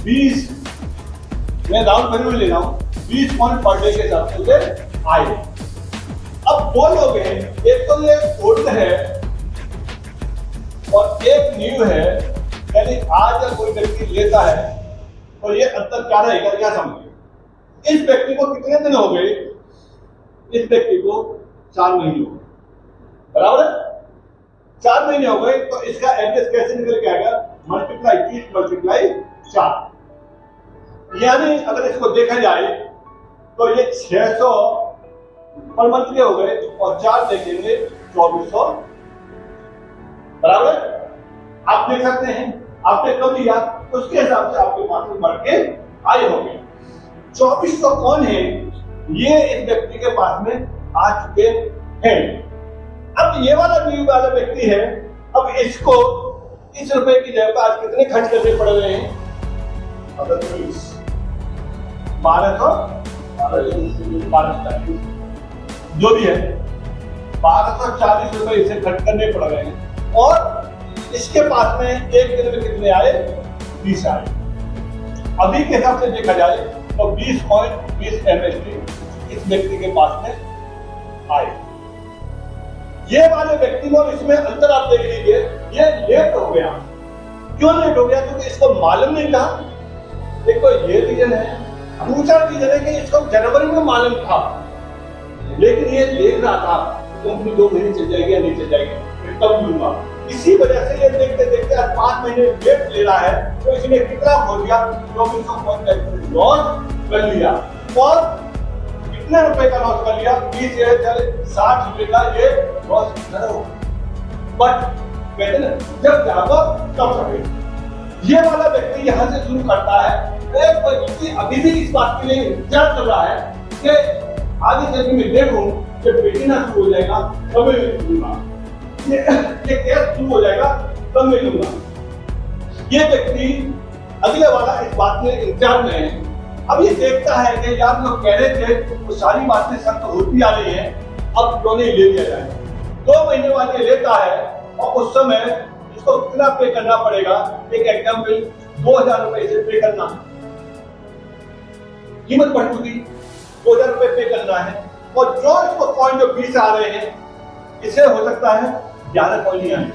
20, मैं राउंड फिगर में ले रहा हूँ, 20 पॉइंट पर डे के हिसाब से आए। अब 2 लोग हैं, एक तो ये ओल्ड है और एक न्यू है, यानी आज अगर कोई व्यक्ति लेता है और ये अंतर क्या रहेगा, क्या समझिए। इस व्यक्ति को कितने दिन हो गए? इस व्यक्ति को 4 महीने हो गए, बराबर है। 4 महीने हो गए, तो इसका एवरेज कैसे निकल के आएगा? मल्टीप्लाई 30 मल्टीप्लाई 4, यानी अगर इसको देखा जाए तो ये 600 पर मंथ के हो गए और 4 देखेंगे 2400, बराबर। आप देख सकते हैं, आपने कब लिया उसके हिसाब से आपके पास में बढ़ के आए होंगे। 2400 कौन है? ये इस व्यक्ति के पास में आ चुके हैं। अब ये वाला ड्यू वाला व्यक्ति है, अब इसको इस रुपए की जगह आज कितने खर्च करने पड़ रहे हैं? अगर 1240 जो भी है 1240 रुपए इसे खर्च करने पड़ रहे हैं, और इसके पास में एक दिन में कितने आए? 20 आए। अभी के हिसाब से देखा जाए तो 20.20 MST इस व्यक्ति के पास में आए। ये वाले व्यक्ति को इसमें अंतर आप देख लीजिए, ये लेट हो गया। क्यों लेट हो गया? क्योंकि इसको मालूम नहीं था। देखो ये रीजन है। दूसरा रीजन है कि इसको जनवरी में मालूम था, लेकिन ये देख रहा था कंपनी 2 महीने चल जाएगी या नहीं चल जाएगी, फिर तब लूंगा। इसी वजह से ये देखते देखते आज 5 महीने लेट ले रहा है, तो इसने कितना खो दिया? 2400 लॉस कर लिया। और कितने रुपए का लॉस कर लिया? 20 या 60 रुपए का ये लॉस करो। बट कहते ना, जब जागो तब सके। ये वाला व्यक्ति यहाँ से शुरू करता है, एक व्यक्ति अभी भी इस बात के लिए इंतजार कर रहा है कि आगे चल के मैं देखूं जब बेचना शुरू हो जाएगा तब मैं लूंगा, ये केस शुरू हो जाएगा तब मैं लूंगा। ये व्यक्ति अगले वाला इस बात में इंतजार में है। अब ये देखता है कि यार लोग कह रहे थे वो सारी बातें सख्त होती आ रही हैं, अब क्यों नहीं ले लिया जाए। 2 महीने बाद ये लेता है और उस समय इसको कितना पे करना पड़ेगा? एक एग्जाम्पल, 2000 रुपए इसे पे करना, कीमत बढ़ चुकी, 2000 रुपए पे करना है। और जो इसको पॉइंट जो 20 आ रहे हैं, इसे हो सकता है 11 पॉइंट नहीं आए।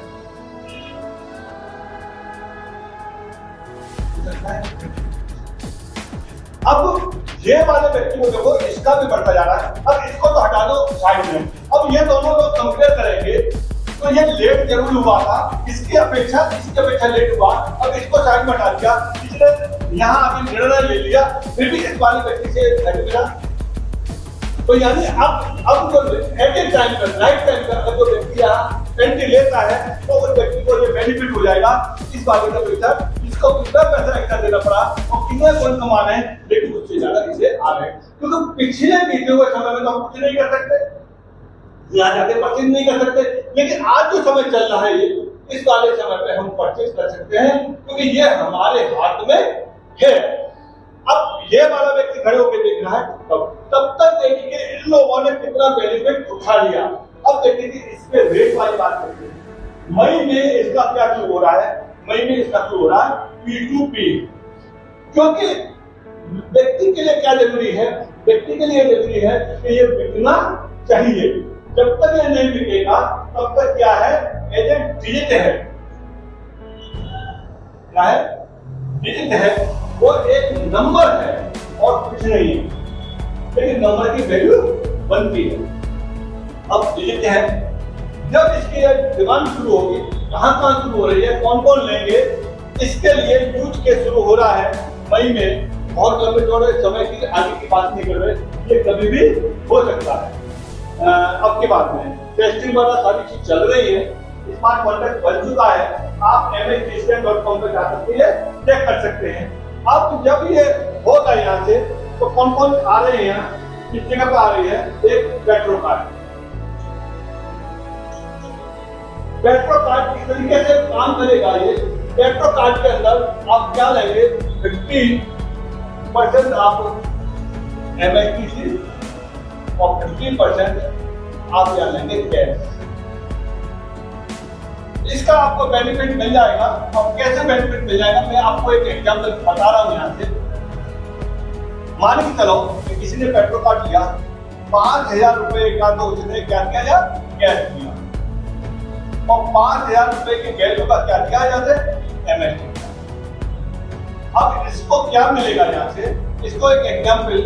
अब ये वाले व्यक्ति को देखो, इसका भी बढ़ता जा रहा है। अब इसको तो हटा दो साइड में। अब ये दोनों लोग कंपेयर करेंगे तो ये लेट जरूर हुआ था, इसकी अपेक्षा लेट हुआ। अब इसको साइड में हटा दिया, इसने यहाँ आगे निर्णय ले लिया, फिर भी इस वाले व्यक्ति से घट मिला। तो यानी अब जो एट ए टाइम पर राइट टाइम पर जो व्यक्ति यहाँ एंट्री लेता है तो उस व्यक्ति को ये बेनिफिट हो जाएगा। इस वाले का पैसा, इसको कितना पैसा एक्स्ट्रा देना पड़ा और कितने कौन कमा रहे हैं, लेकिन उससे ज्यादा इसे आ रहे हैं। क्योंकि पिछले बीते हुए समय में तो हम कुछ नहीं कर सकते, यहाँ जाके परचेज नहीं कर सकते, लेकिन आज जो समय चल रहा है ये, इस वाले समय पे हम परचेज कर सकते हैं क्योंकि ये हमारे हाथ में है। अब ये वाला व्यक्ति खड़े होकर देख रहा है, तब तक देखिए इन लोगों ने कितना बेनिफिट उठा लिया। अब देखिए इसमें रेट वाली बात करते हैं। मई में इसका क्या शुरू हो रहा है? मई में इसका शुरू हो रहा है P2P, क्योंकि व्यक्ति के लिए क्या जरूरी है? व्यक्ति के लिए जरूरी है कि ये बिकना चाहिए। जब तक ये नहीं बिकेगा तब तक क्या है? एजेंट डिजिट है, क्या है? डिजिट है, वो एक नंबर है और कुछ नहीं है, लेकिन नंबर की वैल्यू बनती है। अब डिजिट है, जब इसकी डिमांड शुरू होगी, कहां शुरू हो रही है, कौन कौन लेंगे, इसके लिए यूज के शुरू हो रहा है मई में। बहुत लंबे थोड़े समय की आगे की बात नहीं कर रहे, ये कभी भी हो सकता है। अब के बाद में टेस्टिंग वाला सारी चीज चल रही है, स्मार्ट कॉन्ट्रैक्ट बन चुका है। आप msdiscount.com पे जा सकते हैं, चेक कर सकते हैं। अब जब ये होगा यहाँ से तो कौन कौन आ रहे हैं, यहाँ किस जगह पे आ रही है? एक पेट्रो कार्ड। पेट्रो कार्ड किस तरीके से काम करेगा? ये पेट्रो कार्ड के अंदर आप क्या लेंगे? 50% आप MSTC और 50% आप यहाँ लेंगे कैश। इसका आपको बेनिफिट मिल जाएगा। अब कैसे बेनिफिट मिल जाएगा, मैं आपको एक एग्जांपल बता रहा हूं। यहाँ से मान के चलो कि किसी ने पेट्रोल कार्ड लिया, 5000 रुपए का तो उसने क्या किया जा कैश दिया, और 5000 रुपए के वैल्यू का क्या किया जाते MST। अब इसको क्या मिलेगा यहाँ से? इसको एक एग्जांपल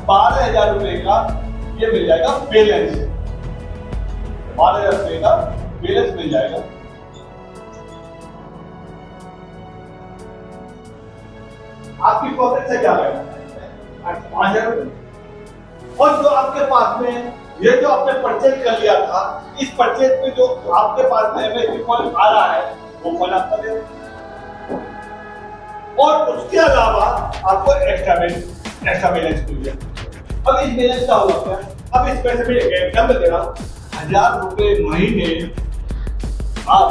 12000 रुपए का ये मिल जाएगा बैलेंस, 12000 रुपए का बैलेंस मिल जाएगा। आपकी पॉकेट से क्या आएगा? 5,000 रुपये। और जो आपके पास में ये जो आपने परचेज कर लिया था, इस परचेज पे जो आपके पास में एमएसपी फंड आ रहा है वो फंड आपका दे, और उसके अलावा आपको एक्स्ट्रा बैलेंस मिल गया। अब इस बैलेंस का होगा क्या? अब इस पैसे में एक एग्जाम्पल दे रहा हूं, 1,000 रुपए महीने आप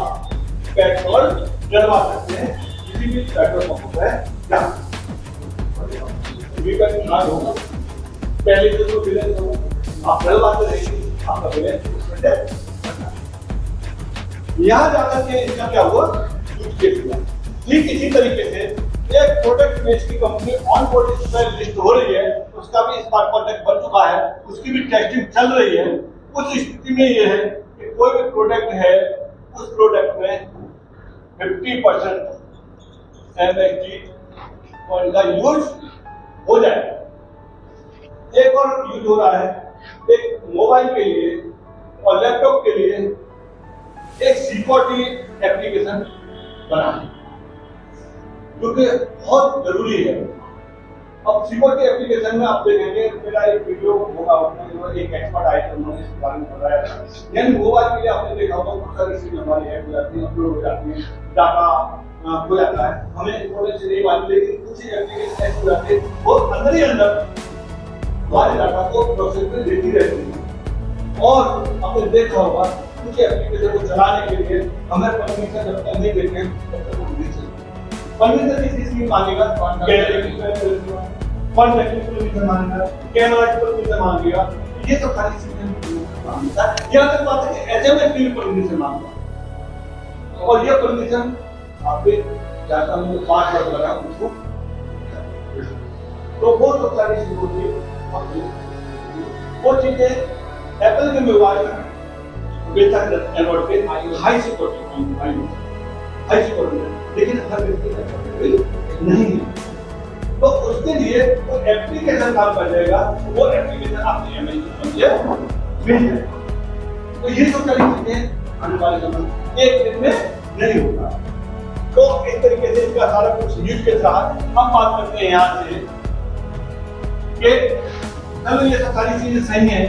पेट्रोल डलवा सकते हैं किसी भी पेट्रोल पंप पे। होगा पहले तो बैलेंस होगा, आप डलवाते रहेंगे, आपका बैलेंस। यहां जाकर के इसका क्या हुआ? केस हुआ। ठीक इसी तरीके से एक प्रोडक्ट में इसकी कंपनी ऑन बोर्ड पर लिस्ट हो रही है, उसका भी स्मार्ट कॉन्ट्रैक्ट बन चुका है, उसकी भी टेस्टिंग चल रही है। उस स्थिति में यह है कि कोई भी प्रोडक्ट है, उस प्रोडक्ट में 50% एमएसडी का यूज हो जाएगा। एक और यूज हो रहा है, एक मोबाइल के लिए और लैपटॉप के लिए एक सिक्योरिटी एप्लीकेशन बनाना, क्योंकि बहुत जरूरी है। अब सिक्योरिटी एप्लीकेशन में आप देखेंगे, मेरा एक वीडियो होगा उसमें एक एक्सपर्ट आए थे, उन्होंने इस बारे में बताया था। यानी मोबाइल के लिए आपने देखा होगा बहुत सारी चीजें हमारी ऐप हो जाती है, अपलोड हो जाती है, डाटा हो जाता है, हमें इंफॉर्मेशन नहीं मालूम, लेकिन कुछ एप्लीकेशन ऐसी हो जाती है वो अंदर ही अंदर हमारे डाटा को प्रोसेस में लेती रहती है। और आपने देखा होगा कुछ एप्लीकेशन को चलाने के लिए हमें परमिशन जब तक नहीं देते तब तक वो नहीं चलती। परमिशन किस चीज की मांगेगा? गैलरी की परमिशन मांगेगा, कैमरा की परमिशन मांगेगा, ये तो खाली चीजें मांगता है। यहाँ तक बात है कि एसएमएस की परमिशन मांगता, और ये परमिशन आपके जाता हूँ 5 वर्ष लगा उसको, तो वो तो सारी चीजें होती है। वो चीजें एप्पल के मोबाइल में बेहतर एंड्रॉइड पे हाई सिक्योरिटी, लेकिन हर व्यक्ति नहीं है, तो उसके लिए वो एप्लीकेशन काम कर जाएगा, वो एप्लीकेशन आपने मिल जाएगा। तो ये जो सारी चीजें आने वाले समय एक दिन में नहीं होगा। तो इस तरीके से इसका सारा कुछ यूज के साथ हम बात करते हैं यहाँ से कि चलो ये सब सारी चीजें सही है,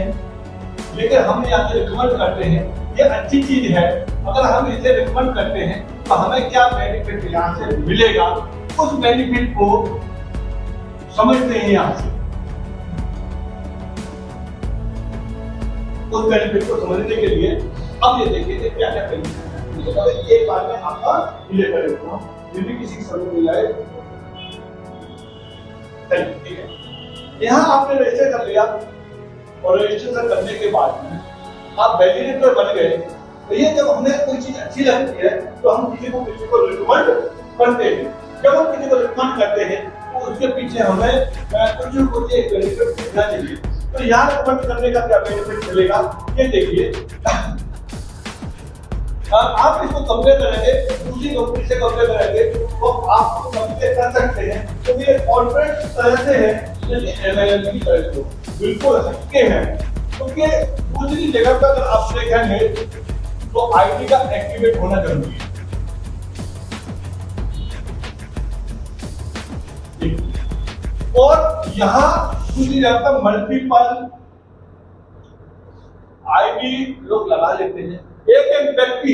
लेकिन हम यहाँ से रिकमेंड करते हैं, ये अच्छी चीज है, अगर हम इसे रिकमेंड करते हैं तो हमें क्या बेनिफिट यहाँ से मिलेगा, उस बेनिफिट को समझते हैं। यहाँ से उस बेनिफिट को समझने के लिए अब ये देखिए कि क्या क्या बेनिफिट है। एक बार में आपका डिले करेगा, फिर भी किसी की समझ नहीं आए, ठीक है। यहाँ आपने रजिस्टर कर लिया, और रजिस्ट्रेशन करने के बाद में आप वैलिडेटर बन गए। तो ये जब हमें कोई चीज अच्छी लगती है तो हम किसी को रिकमेंड करते हैं। जब हम किसी को रिकमेंड करते हैं तो उसके पीछे हमें कुछ एक बेनिफिट मिलना चाहिए। तो यहाँ रिकमेंड करने का क्या बेनिफिट मिलेगा, ये देखिए। आप इसको कंपेयर करेंगे, दूसरी कंपनी से कंपेयर करेंगे तो आप कंपेयर कर सकते हैं। तो ये कॉन्फिडेंस तरह से है जैसे एमएलएम की तरह से बिल्कुल हटके हैं, क्योंकि दूसरी जगह पर अगर आप देखेंगे तो आईटी का एक्टिवेट होना जरूरी है। और यहाँ दूसरी जगह पर मल्टीपल आईडी लोग लगा लेते हैं, एक व्यक्ति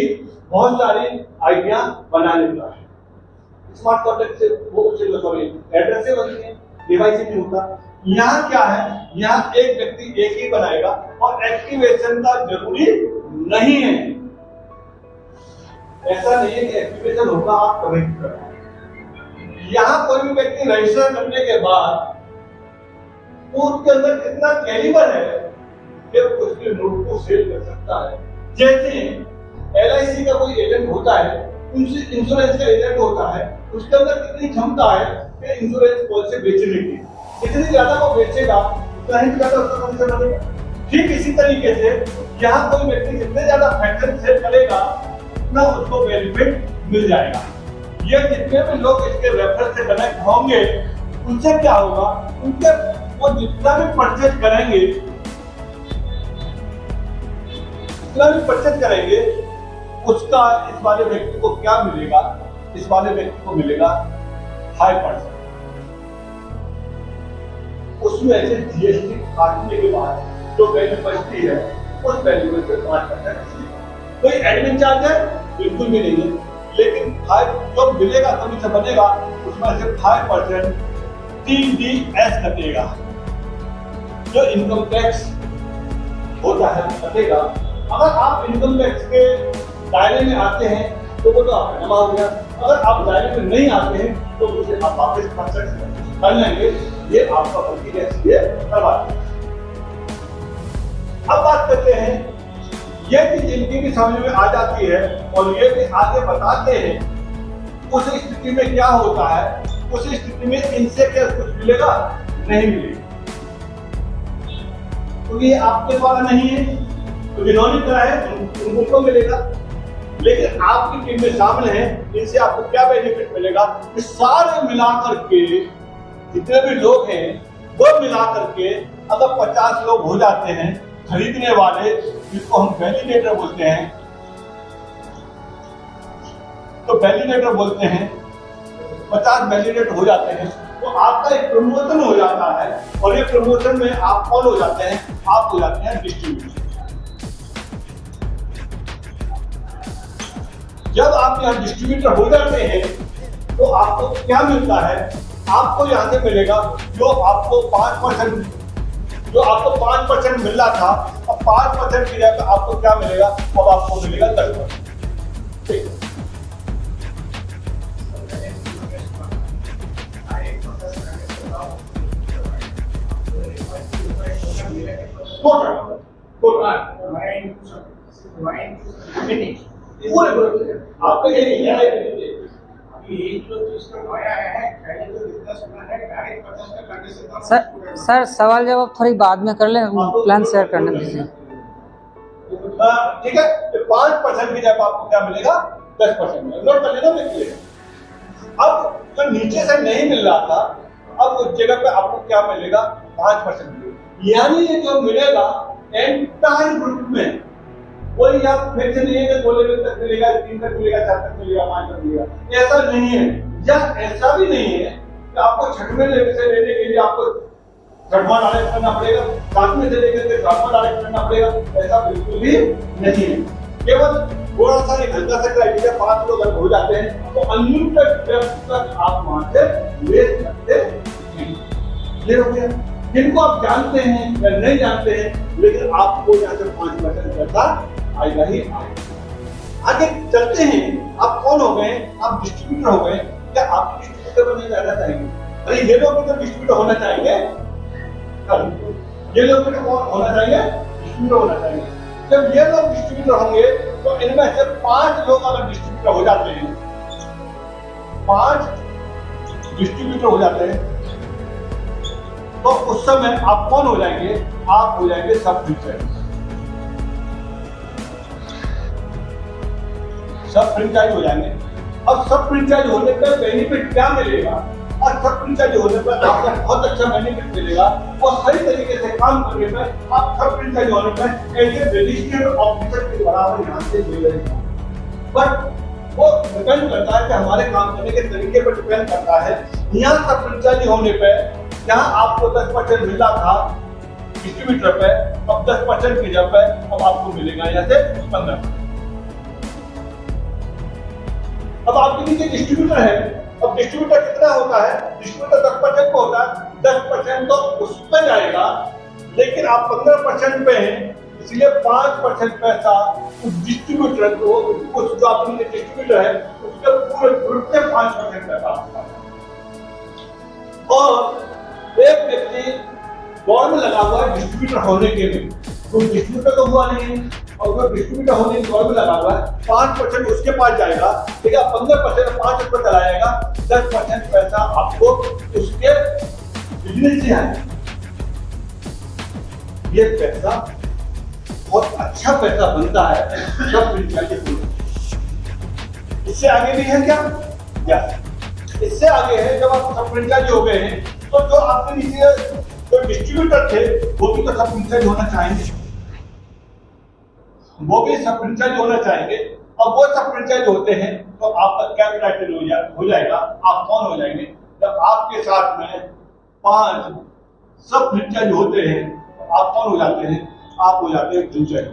बहुत सारी आईडियां बना लेता है। स्मार्ट कॉन्ट्रैक्ट से वो सॉरी एड्रेस से बनती है, डिवाइस से नहीं होता। यहाँ क्या है, यहाँ एक व्यक्ति एक ही बनाएगा और एक्टिवेशन का जरूरी नहीं है। ऐसा नहीं है कि एक्टिवेशन होगा आप कभी करें। यहाँ कोई भी व्यक्ति रजिस्टर करने के बाद तो उसके अंदर कितना कैलिबर है कि उसके नोट को सेल कर सकता है। जैसे एलआईसी का कोई एजेंट होता है, इंश्योरेंस का एजेंट होता है, उसके अंदर कितनी क्षमता है कि इंश्योरेंस पॉलिसी बेचने की, जितनी ज्यादा वो बेचेगा उतना ही ज्यादा उसका कमीशन बनेगा। ठीक इसी तरीके से यहाँ कोई व्यक्ति जितने ज्यादा फैक्टर सेल करेगा उतना उसको बेनिफिट मिल जाएगा। ये जितने भी लोग इसके रेफरेंस से कनेक्ट होंगे उनसे क्या होगा, उनके वो जितना भी परचेज करेंगे उसका इस वाले व्यक्ति को क्या मिलेगा? इस वाले व्यक्ति को मिलेगा 5%। उसमें से जीएसटी काटने के बाद जो वैल्यू बचती है उस वैल्यू में से 5% कोई एडमिन चार्ज है? बिल्कुल भी नहीं है। लेकिन 5 जो मिलेगा कभी से बनेगा उसमें से 5% TDS कटेगा, जो इनकम टैक्स होता है वो कटेगा। अगर आप इनकम टैक्स के दायरे में आते हैं तो वो तो आपका जमा हो गया। अगर आप दायरे में नहीं आते हैं तो उसे आप वापस कर लेंगे, ये आपका बल्कि टैक्स ये करवा देगा। अब बात करते हैं, ये चीज इनकी भी समझ में आ जाती है और ये भी आगे बताते हैं उस स्थिति में क्या होता है। उस स्थिति में इनसे क्या कुछ मिलेगा? नहीं मिलेगा, क्योंकि ये आपके द्वारा नहीं है, तो जिन्होंने करा है उनको मिलेगा। लेकिन आपकी टीम में शामिल है, इनसे आपको क्या बेनिफिट मिलेगा? कि सारे मिलाकर के जितने भी लोग हैं वो मिलाकर के अगर 50 लोग हो जाते हैं खरीदने वाले, जिसको हम वैलिडेटर बोलते हैं, तो वैलिडेटर बोलते हैं, 50 वैलिडेट हो जाते हैं तो आपका एक प्रमोशन हो जाता है। और ये प्रमोशन में आप कौन हो जाते हैं? आप हो जाते हैं डिस्ट्रीब्यूटर। जब आप यहाँ डिस्ट्रीब्यूटर हो जाते हैं तो आपको क्या मिलता है? आपको यहाँ से मिलेगा जो आपको 5% मिल रहा था, अब 5% की जगह आपको क्या मिलेगा? अब आपको मिलेगा 10%। ठीक है, आपका ये नहीं है। सर सवाल जवाब थोड़ी बाद में कर लें, प्लान शेयर करने दीजिए। ठीक है, 5% की जगह आपको क्या मिलेगा? 10%। नोट कर लेना देखिए। अब जो नीचे से नहीं मिल रहा था, अब उस जगह पे आपको क्या मिलेगा? 5% मिलेगा। यानी ये जो मिलेगा एंटायर ग्रुप में, कोई या फिर से नहीं है कि 2 लेवल तक मिलेगा, 3 तक मिलेगा, 4 तक मिलेगा, 5 तक मिलेगा, ऐसा नहीं है। या ऐसा भी नहीं है कि आपको 6वें लेवल से लेने के लिए आपको 6वां डायरेक्ट करना पड़ेगा, 7वें से लेकर के 7वां डायरेक्ट करना पड़ेगा, ऐसा बिल्कुल भी नहीं है। केवल थोड़ा सा एक हल्का सा क्राइटेरिया, 5 लोग अगर हो जाते हैं तो अनलिमिटेड डेप्थ तक आप वहां से ले सकते हैं। क्लियर हो गया? जिनको आप जानते हैं या नहीं जानते हैं, लेकिन आपको यहाँ से 5% पैसा आएगा ही आएगा। आगे चलते हैं, आप कौन हो गए? आप डिस्ट्रीब्यूटर हो गए। क्या आप डिस्ट्रीब्यूटर बनने जाना चाहेंगे? अरे ये लोग तो डिस्ट्रीब्यूटर होना चाहेंगे, ये लोग तो कौन होना चाहिए? डिस्ट्रीब्यूटर होना चाहिए। जब ये लोग डिस्ट्रीब्यूटर होंगे तो इनमें से 5 लोग अगर डिस्ट्रीब्यूटर हो जाते हैं, 5 डिस्ट्रीब्यूटर हो जाते हैं, तो उस समय आप कौन हो जाएंगे? आप हो जाएंगे सब फ्रेंचाइज। सब फ्रेंचाइज हो जाएंगे। अब सब फ्रेंचाइज होने पर बेनिफिट क्या मिलेगा? और सब फ्रेंचाइज होने पर आपको बहुत अच्छा बेनिफिट मिलेगा और सही तरीके से काम करने पर आप सब फ्रेंचाइज होने पर एज ए रजिस्टर्ड ऑफिसर के बराबर यहाँ से ले लेंगे। बट वो डिपेंड करता है कि हमारे काम करने के तरीके पर डिपेंड करता है। यहाँ सब फ्रेंचाइज होने पर जहाँ आपको 10% मिला था डिस्ट्रीब्यूटर पे, अब 10% की जगह पे अब आपको मिलेगा यहाँ से 15%। अब आपके नीचे डिस्ट्रीब्यूटर है, अब डिस्ट्रीब्यूटर कितना होता है? डिस्ट्रीब्यूटर 10% को होता है, 10% तो उस पर जाएगा, लेकिन आप 15% पे हैं, इसलिए 5% पैसा उस डिस्ट्रीब्यूटर को, उस जो आपके डिस्ट्रीब्यूटर है उसके पूरे ग्रुप में 5% पैसा आता है। और एक व्यक्ति दौड़ में लगा हुआ है डिस्ट्रीब्यूटर होने के लिए, तो डिस्ट्रीब्यूटर तो हुआ नहीं है, और जो डिस्ट्रीब्यूटर होने की दौड़ में लगा हुआ है 5% उसके पास जाएगा, ठीक है, 15% 5 रुपए चलाएगा, 10% पैसा आपको उसके बिजनेस से आएगा। ये पैसा बहुत अच्छा पैसा बनता है सब फ्रेंचाइजी। इससे आगे भी है क्या? यस, इससे आगे है जब आप सब फ्रेंचाइजी हो गए हैं तो जो आपके नीचे जो डिस्ट्रीब्यूटर थे वो भी तो सब फ्रेंचाइज होना चाहेंगे, वो भी सब फ्रेंचाइज होना चाहेंगे। अब वो सब फ्रेंचाइज होते हैं तो आपका क्या क्राइटेरिया हो जाएगा, आप कौन हो जाएंगे जब आपके साथ में 5 सब फ्रेंचाइज होते हैं तो आप कौन हो जाते हैं, आप हो जाते हैं फ्रेंचाइज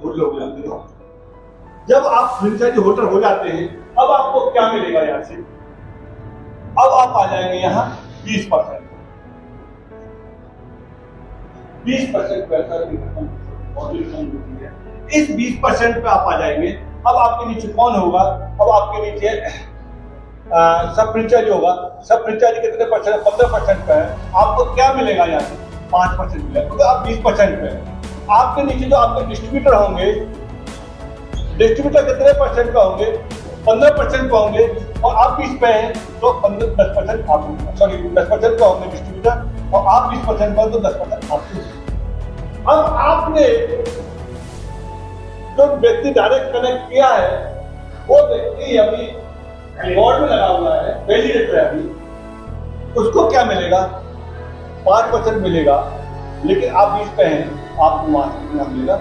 होटल हो जाते हो। जब आप फ्रेंचाइज होटल हो जाते हैं अब आपको क्या मिलेगा यहाँ से, अब आप आ जाएंगे यहाँ 20% पैसा की रकम होती है। इस 20% पे आप आ जाएंगे। अब आपके नीचे कौन होगा, अब आपके नीचे सब फ्रेंचाइज होगा। सब फ्रेंचाइज कितने परसेंट, 15% का है। आपको क्या मिलेगा यहाँ से, 5% मिलेगा, तो आप 20% पे है। आपके नीचे जो आपके डिस्ट्रीब्यूटर होंगे, डिस्ट्रीब्यूटर कितने परसेंट का होंगे, 15% का होंगे और आप 20 पे हैं तो 10% आप, सॉरी 10% का होंगे डिस्ट्रीब्यूटर और आप 20% का, तो 10% आपको। अब आपने जो व्यक्ति डायरेक्ट कनेक्ट किया है वो व्यक्ति अभी बोर्ड में लगा हुआ है, वैलिडेटर है अभी, उसको क्या मिलेगा, 5% मिलेगा, लेकिन आप 20 पे हैं, आपको वहां से कितना मिलेगा,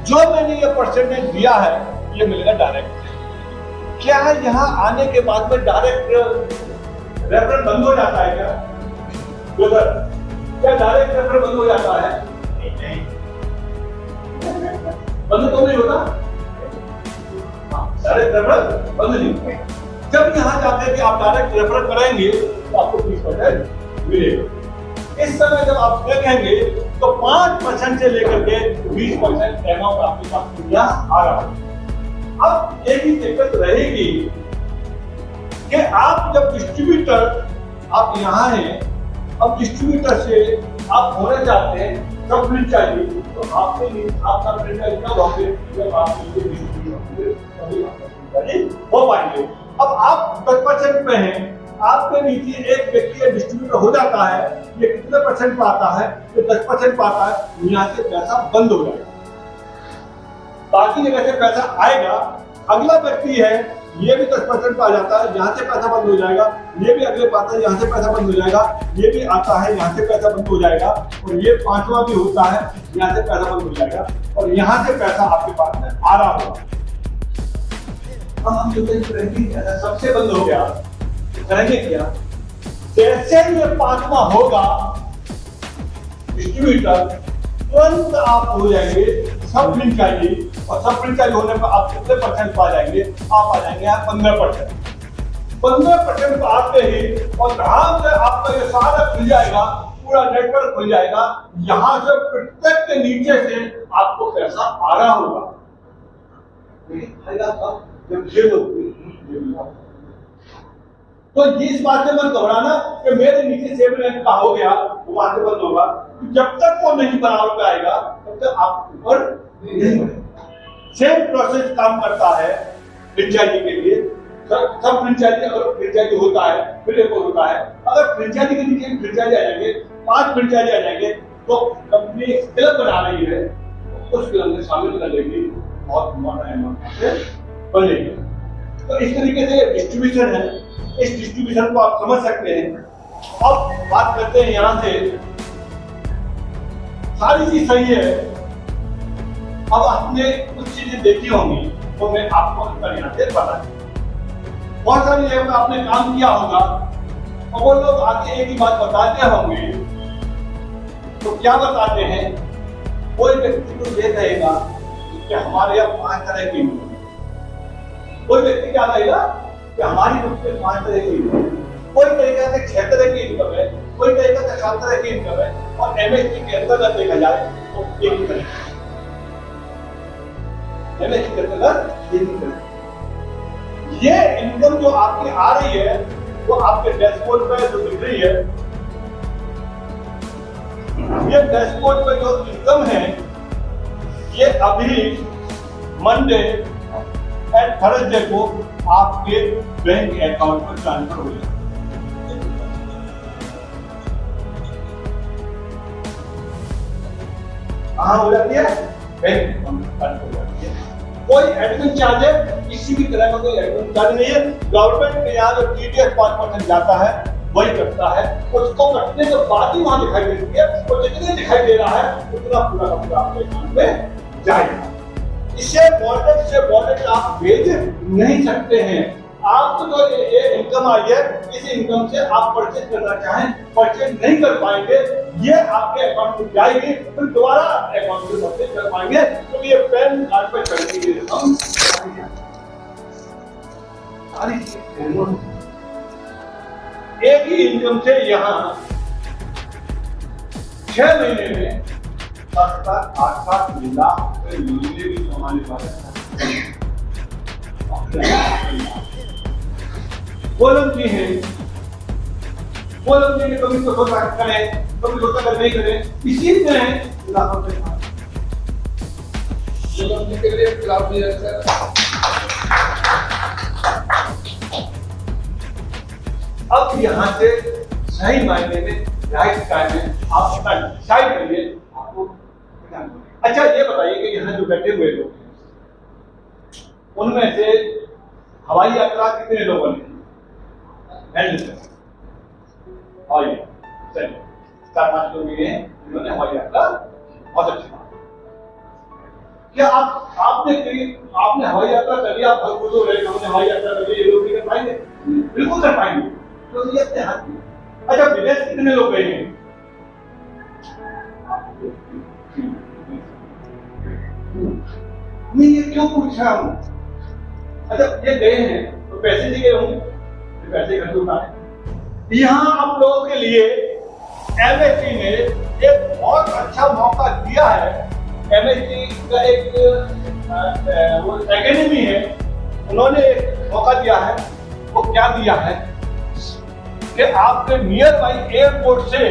जो मैंने ये परसेंटेज दिया है ये मिलेगा डायरेक्ट। क्या यहाँ आने के बाद में डायरेक्ट रेफरल बंद हो जाता है क्या, क्या डायरेक्ट रेफरल बंद हो जाता है, नहीं बंद तो नहीं होता, डायरेक्ट रेफरल बंद नहीं होता। जब यहाँ जाते हैं कि आप डायरेक्ट रेफरल करेंगे तो आपको 20% मिलेगा। इस समय जब आप देखेंगे तो 5% से लेकर के 20% अमाउंट आपके पास यहाँ आ रहा है। अब एक ही दिक्कत रहेगी कि आप जब डिस्ट्रीब्यूटर, आप यहाँ हैं, अब डिस्ट्रीब्यूटर से आप होना चाहते हैं सब फ्रेंचाइजी, तो आपका फ्रेंचाइजी कब होंगे, जब आपके डिस्ट्रीब्यूटर हो पाएंगे। अब आप 10% पे हैं, आपके नीचे एक व्यक्ति डिस्ट्रीब्यूटर हो जाता है, ये कितने परसेंट पे आता है, ये 10% पे आता है, यहाँ से पैसा बंद हो जाएगा, बाकी जगह से पैसा आएगा। अगला व्यक्ति है, ये भी 10% पे आ जाता है, यहाँ से पैसा बंद हो जाएगा, ये भी अगले पाता है, यहाँ से पैसा बंद हो जाएगा, ये भी आता है, यहाँ से पैसा बंद हो जाएगा, और ये 5वां भी होता है, यहाँ से पैसा बंद हो जाएगा, और यहाँ से पैसा आपके पास में आ रहा होगा। अब हम जो करेंगे सबसे बंद हो गया, करेंगे क्या, जैसे ये 5वां होगा डिस्ट्रीब्यूटर, तुरंत आप हो जाएंगे सब फ्रेंचाइजी, और सब फ्रेंचाइजी होने पर आप कितने परसेंट पा जाएंगे, आप आ जाएंगे 15%। 15% पे आते ही और यहाँ से आपका ये सारा खुल जाएगा, पूरा नेटवर्क खुल जाएगा, यहाँ से प्रत्येक के नीचे से आपको पैसा आ रहा होगा। तो इस बात से मत घबराना कि मेरे नीचे 7 रैंक का हो गया, वो वहां से बंद होगा। जब तक वो नहीं बराबर पे आएगा तब तक आप ऊपर नहीं बढ़ेगा। सेम प्रोसेस काम करता है फ्रेंचाइजी के लिए। सब फ्रेंचाइजी, अगर फ्रेंचाइजी होता है फिर एक और होता है, अगर फ्रेंचाइजी के नीचे फ्रेंचाइजी आ जाएंगे, 5 फ्रेंचाइजी आ जाएंगे, तो कंपनी क्लब बना रही है, उस क्लब में शामिल कर लेगी, बहुत बड़ा अमाउंट बनेगा। तो इस तरीके से डिस्ट्रीब्यूशन है, इस डिस्ट्रीब्यूशन को आप समझ सकते हैं। अब बात करते हैं यहां से, सारी चीज सही है। अब आपने कुछ चीजें देखी होंगी तो मैं आपको अंतर यहां से बता दूं। बहुत सारी जगह पे आपने काम किया होगा और वो लोग आगे एक ही बात बताते होंगे, तो क्या बताते हैं, कोई व्यक्ति को ये कहेगा कि हमारे यहाँ 5 तरह की इनकम है। कोई व्यक्ति क्या कहेगा कि हमारी ग्रुप में 5 तरह की इनकम है, कोई तरीका से 6 तरह की इनकम है, कोई तरीका से 7 तरह की इनकम है, और एमएससी के अंतर्गत देखा जाए तो एक ही तरह एमएससी के अंतर्गत एक ही तरह। ये इनकम जो आपकी आ रही है वो आपके डैशबोर्ड पे जो दिख रही है, ये डैशबोर्ड पे जो इनकम है, ये अभी मंडे एंड थर्सडे को आपके बैंक अकाउंट पर ट्रांसफर हो जाएगा। कहां हो जाती है? बैंक अकाउंट पर ट्रांसफर हो जाती है। कोई एडमिन चार्ज है, किसी भी तरह का कोई एडमिन चार्ज नहीं है। गवर्नमेंट के यहाँ जो TDS 5% जाता है वही करता है, उसको कटने के बाद ही वहां दिखाई देती है, और जितने दिखाई दे रहा है उतना पूरा का पूरा आपके अकाउंट में जाएगा। इससे वॉलेट आप भेज नहीं सकते हैं। आपको जो ये इनकम आई है, इस इनकम से आप परचेज करना चाहें, परचेज नहीं कर पाएंगे, ये आपके अकाउंट में जाएगी, फिर दोबारा अकाउंट में परचेज कर पाएंगे, तो ये पैन कार्ड पर चढ़ने की रकम सारी चीजें एक ही इनकम से यहाँ 6 महीने में 7-8 लाख रुपए भी कमाने वाले कोलम जी हैं, कोलम जी ने कभी तो सोचा करें, कभी सोचा कर नहीं करें, इसी में लाखों से कोलम जी के लिए खिलाफ भी है। अब यहाँ से सही मायने में राइट टाइम में आप अपना डिसाइड करिए आपको। अच्छा ये बताइए कि यहाँ जो बैठे हुए लोग हैं उनमें से हवाई यात्रा कितने लोगों ने? चलिए 4-5 लोग ये हैं जिन्होंने हवाई यात्रा बहुत अच्छी बात। क्या आपने हवाई यात्रा कर लिया, आप खुद हो रहे हमने हवाई यात्रा कर ली, ये लोग भी कर पाएंगे? बिल्कुल कर पाएंगे। तो ये अपने हाथ में। अच्छा विदेश कितने लोग गए हैं? मैं ये क्यों पूछ रहा हूं? अच्छा ये गए हैं तो पैसे नहीं गए होंगे, पैसे खर्च होता है। यहाँ आप लोगों के लिए एमएसटी ने एक बहुत अच्छा मौका दिया है। एमएसटी का एक वो एकेडमी है, उन्होंने एक मौका दिया है। वो क्या दिया है कि आपके नियर बाई एयरपोर्ट से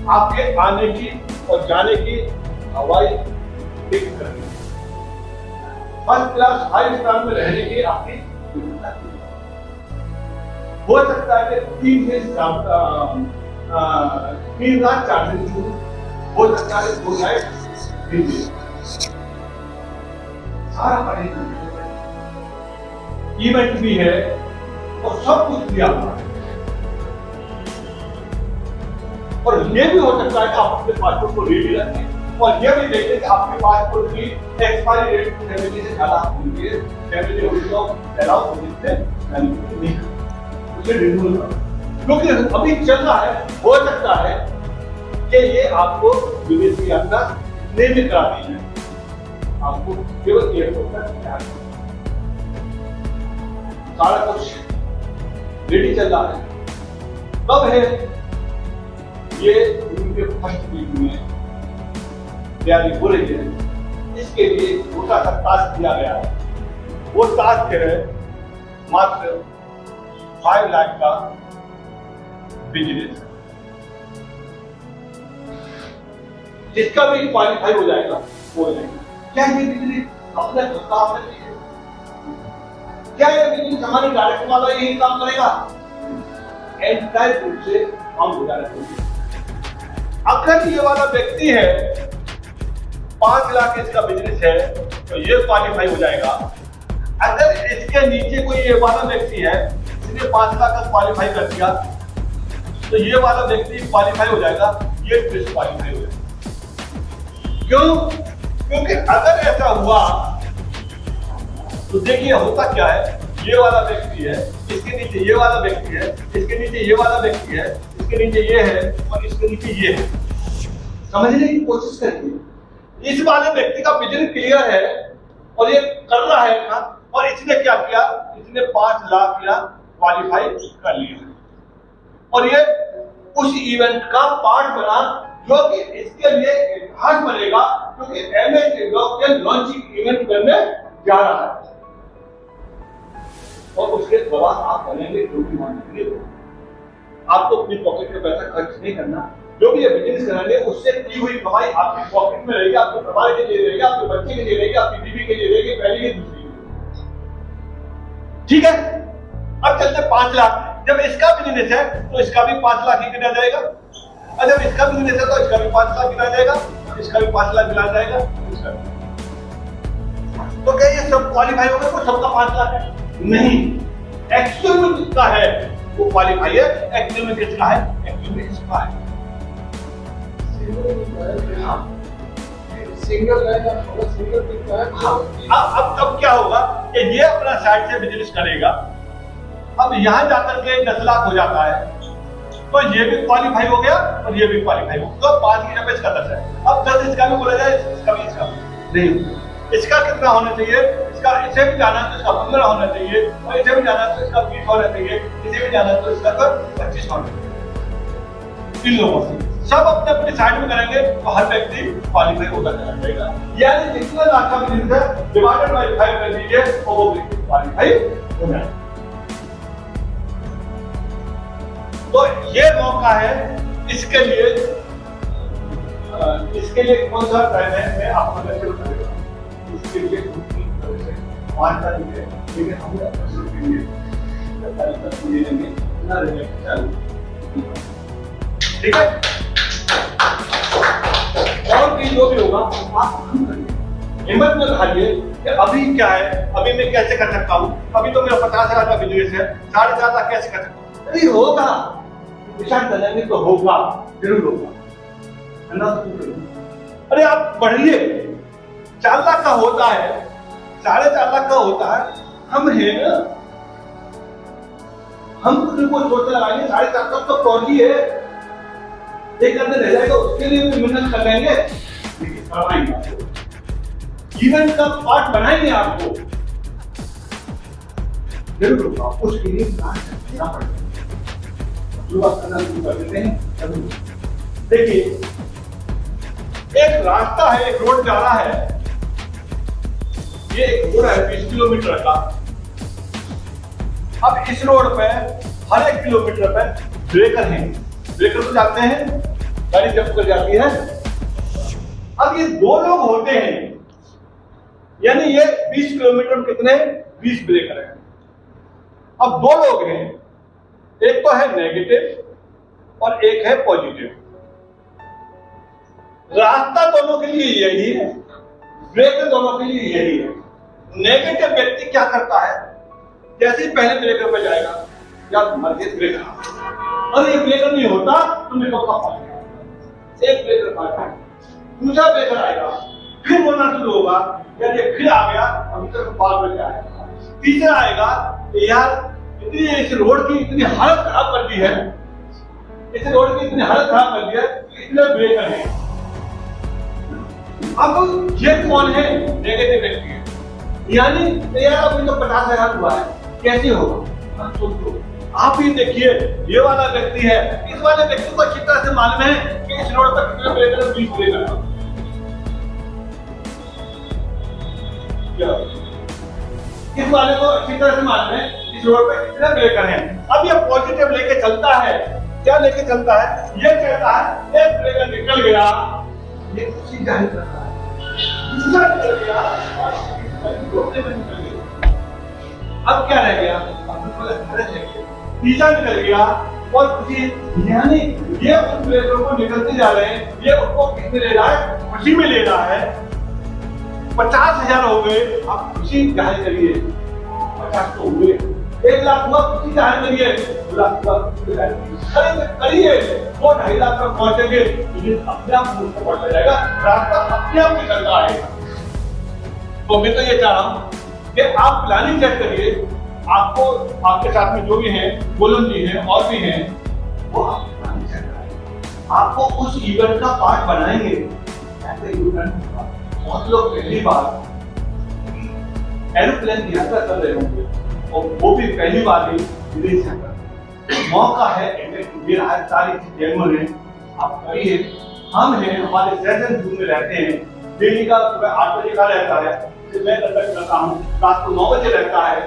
आपके आने की और जाने की हवाई टिकट करनी, फर्स्ट क्लास 5 स्टार में रहने की आपकी हो सकता है कि 3 रात 4 दिन हो सकता है 2 नाइट 3 दिन सारा पढ़ेगा। इवेंट भी है और सब कुछ दिया हुआ है। और ये भी हो सकता है कि आप अपने पासपोर्ट को रेडी रखें और ये भी देखें कि आपके पासपोर्ट की एक्सपायरी डेट फैमिली से ज्यादा होनी चाहिए, फैमिली को अलाउ होने से नहीं उसे रिन्यूअल करो। क्योंकि अभी चल रहा है, हो सकता है कि ये आपको विदेश की यात्रा नहीं करानी है, आपको केवल एयरपोर्ट तक सारा कुछ रेडी चल रहा है। कब है ये उनके फर्स्ट वीक में तैयारी हो रही है, इसके लिए छोटा सा टास्क दिया गया है। वो टास्क है मात्र 5 लाख का बिजनेस, जिसका भी क्वालिफाई हो जाएगा वो जाएगा। क्या ये बिजनेस अपने काम में है? क्या ये बिजनेस हमारे डायरेक्ट वाला यही काम करेगा? एंटायर रूप से हम हो जाएंगे। अगर ये वाला व्यक्ति है 5 लाख इसका बिजनेस है तो ये क्वालिफाई हो जाएगा। अगर इसके नीचे कोई ये वाला व्यक्ति है जिसने 5 लाख का क्वालिफाई कर दिया तो ये वाला व्यक्ति क्वालिफाई हो जाएगा, ये डिसक्वालिफाई हो जाएगा। क्यों? क्योंकि अगर ऐसा हुआ तो देखिए होता क्या है, ये वाला व्यक्ति है, इसके नीचे ये वाला व्यक्ति है, इसके नीचे ये वाला व्यक्ति है, इसके नीचे ये है और इसके नीचे ये है। समझने की कोशिश करिए। इस वाले व्यक्ति का विजन क्लियर है और ये कर रहा है ना, और इसने क्या किया, इसने 5 लाख या क्वालिफाई कर लिया और ये उस इवेंट का पार्ट बना जो कि इसके लिए इतिहास बनेगा, क्योंकि एमएसटी ब्लॉक के लॉन्चिंग इवेंट करने जा रहा है और उसके द्वारा आप बनेंगे जो भी मानेंगे। आपको अपनी पॉकेट में पैसा खर्च नहीं करना, जो भी ये बिजनेस कराएंगे उससे की हुई कमाई आपकी पॉकेट में रहेगी, आपके परिवार के लिए रहेगी, आपके बच्चे के लिए रहेगी, आपकी बीवी के लिए रहेगी, पहली की दूसरी। ठीक है, अब चलते 5 लाख। जब इसका बिजनेस है तो इसका भी 5 लाख ही गिना जाएगा, और जब इसका बिजनेस है तो इसका भी 5 लाख गिना जाएगा, इसका भी 5 लाख गिना जाएगा, इसका भी। तो क्या ये सब क्वालिफाई हो गए? सबका 5 लाख है? नहीं, एक्चुअल में कितना है वो क्वालिफाई है। एक्चुअल में किसका है? एक्चुअल में इसका है। सिंगल लाइन और सिंगल पिक है। अब क्या होगा कि ये अपना साइड से बिजनेस करेगा। अब यहाँ जाकर के 10 लाख हो जाता है तो ये भी क्वालिफाई हो गया और ये भी क्वालिफाई हो गया। तो 5 की जगह इसका 10 है। अब 10 इसका भी बोला जाए, इसका भी नहीं। इसका कितना होना चाहिए? इसका इसे भी जाना तो इसका 15 होना चाहिए, और इसे भी जाना तो इसका 20 होना चाहिए, इसे भी जाना तो इसका 25 होना चाहिए। इन लोगों से सब अपने अपने साइड में करेंगे तो हर व्यक्ति क्वालिफाई होगा चला जाएगा। यानी जितना लाख का बिजनेस है डिवाइडेड बाय 5 कर दीजिए और वो क्वालिफाई हो जाएगा। तो ये मौका है इसके लिए कौन सा टाइम है मैं आपको शुरू करेगा। इसके लिए 5 तारीख है, लेकिन हम ठीक है। और भी जो भी होगा आप हिम्मत में हारिए कि अभी क्या है, अभी मैं कैसे कर सकता हूँ। अभी तो मेरा 50,000 का बिजनेस है, 4.5 लाख कैसे कर सकता हूँ? अरे होगा, विचार करेंगे तो होगा, जरूर होगा। अरे आप बढ़िए, 4 लाख का होता है, 4.5 लाख का होता है। हम है ना, हम खुद को सोच लगाएंगे 4.5 लाख तो पहुंची है, एक करने रह जाएगा, उसके लिए भी मेहनत कर लेंगे। जीवन का पार्ट बनाएंगे आपको, जरूर होगा। उसके लिए करना पड़ेगा, शुरुआत करना शुरू कर देते हैं। देखिए एक रास्ता है, एक रोड जा रहा है, ये एक रोड है 20 किलोमीटर का। अब इस रोड पे हर 1 किलोमीटर पे ब्रेकर हैं, ब्रेकर तो जाते हैं, गाड़ी जब कर जाती है। अब ये 2 लोग होते हैं, यानी ये 20 किलोमीटर में कितने 20 ब्रेकर हैं। अब 2 लोग हैं, एक तो है नेगेटिव और एक है पॉजिटिव। रास्ता दोनों के लिए यही है, ब्रेकर दोनों के लिए यही है। नेगेटिव व्यक्ति क्या करता है, जैसे ही पहले ब्रेकर पे जाएगा या मर्जी ब्रेकर, और ये ब्रेकर नहीं होता तो मेरे को कब आएगा, एक ब्रेकर पाएगा, दूसरा ब्रेकर आएगा, फिर बोलना शुरू होगा, यार ये फिर आ गया, अभी तक बाद में आएगा, तीसरा आएगा, यार इतनी इस रोड की इतनी हालत खराब कर दी है, इस रोड की इतनी हालत खराब कर दी है, इतने ब्रेकर हैं। अब ये कौन है? नेगेटिव व्यक्ति है। यानी यार अभी तो 50,000 हुआ है, कैसे होगा? आप सोचो, आप ही देखिए, ये वाला व्यक्ति है, इस वाले व्यक्ति को अच्छी तरह से मालूम है कि इस रोड पर कितने ब्रेकर, 20 ब्रेकर। इस वाले को अच्छी तरह से मालूम है इस रोड पे कितने ब्रेकर हैं। अब ये पॉजिटिव लेके चलता है, क्या लेके चलता है? ये कहता है एक ब्रेकर निकल गया, ये खुशी जाहिर करता है, दूसरा निकल गया और निकल गया। अब क्या रह गया? तीसरा निकल गया और खुशी, यानी ये उन ब्रेकरों को निकलते जा रहे हैं, ये उसको किसमें ले रहा है? खुशी में ले रहा है। 50,000 हो गए, आप खुशी जाहिर करिए, 50 तो हुए, 1 लाख हुआ, खुशी जाहिर करिए, 2 लाख हुआ, अरे करिए, 2-2.5 लाख तक पहुंचेंगे, अपने आप मुझको पड़ता जाएगा, रास्ता अपने आप निकलता है। तो मैं तो ये चाह रहा हूँ कि आप प्लानिंग सेट करिए, आपको आपके साथ में जो भी हैं, गोलम जी हैं और भी हैं, वो आप प्लानिंग सेट करें, आपको उस इवेंट का पार्ट बनाएंगे। ऐसे इवेंट बहुत लोग पहली बार एरोप्लेन की यात्रा कर रहे होंगे और वो भी पहली बार ही विदेश यात्रा। मौका है, ये तारीख जेनुइन है, आप करिए। हम हैं, हमारे सेशन जून में रहते हैं, डेली का सुबह 8 बजे का रहता है, फिर मैं तक करता हूँ, रात को 9 बजे रहता है,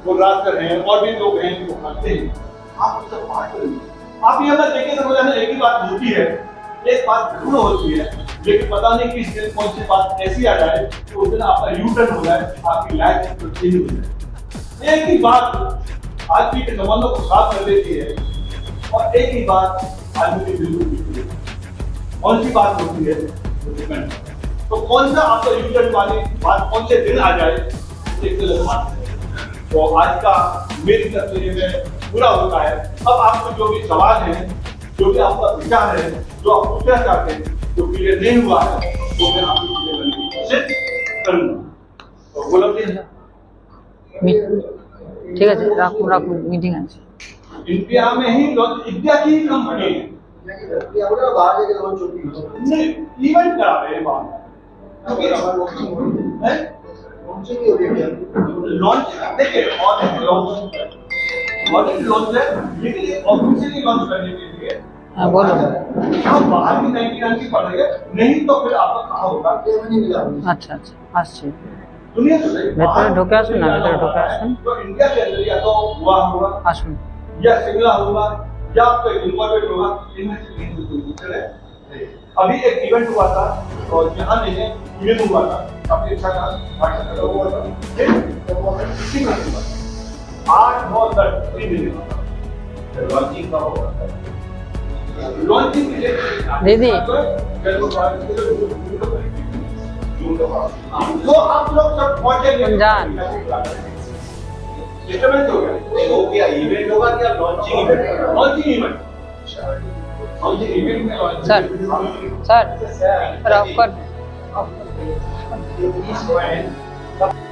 वो रात कर हैं और भी लोग हैं जो करते हैं। आप उससे बात करिए, आप ये मत देखिए रोजाना एक ही बात होती है, एक बात जरूर होती है, लेकिन पता नहीं किस दिन कौन सी बात ऐसी आ जाए तो उस दिन आपका यू टर्न हो जाए, आपकी लाइफ चेंज हो जाए। एक ही बात आदमी के संबंधों को साफ कर देती है और एक ही बात आदमी के दिल को जीत लेती है। कौन सी बात होती है वो डिपेंड, तो कौन सा आपका यू टर्न वाली बात कौन से दिन आ जाए, एक बात है। तो आज का मेरी तरफ से पूरा होता है। अब आपको जो भी सवाल है, जो भी आपका विचार है, जो आप पूछना चाहते हैं, जो क्लियर नहीं हुआ है, वो मैं आपको क्लियर करने की कोशिश करूंगा। तो बोलो प्लीज। ठीक है जी, राखू मीटिंग है। इंडिया में ही इंडिया की ही कंपनी है, बाहर जाके लॉन्च होती है। नहीं इवेंट करा रहे हैं बाहर, लॉन्च देखिए ऑलरेडी लॉन्च है, लेकिन ऑफिशियली लॉन्च करने के लिए हाँ बोलो। हम बाहर की 99 पढ़ेंगे, नहीं तो फिर आपका कहा होगा। अच्छा अच्छा अच्छी दुनिया तो सही भीतर ढोके आसुन ना, भीतर ढोके आसुन। तो इंडिया के अंदर या तो गोवा होगा आसुन। या शिमला होगा या आपका इन्वॉल्वमेंट होगा, इनमें से कहीं से कोई दूसरे है। अभी एक इवेंट हुआ था और यहाँ नहीं है, इवेंट हुआ था, काफी अच्छा था, 8, 9, 10 3 दिन लॉन्चिंग का होगा। लॉन्चिंग के लिए दीदी तो आप लोग सब पहुंचेंगे। रमजान डिस्टर्बेंस हो गया, हो गया इवेंट होगा क्या launching event, launching event, launching event में सर सर ऑफर लॉन्चिंग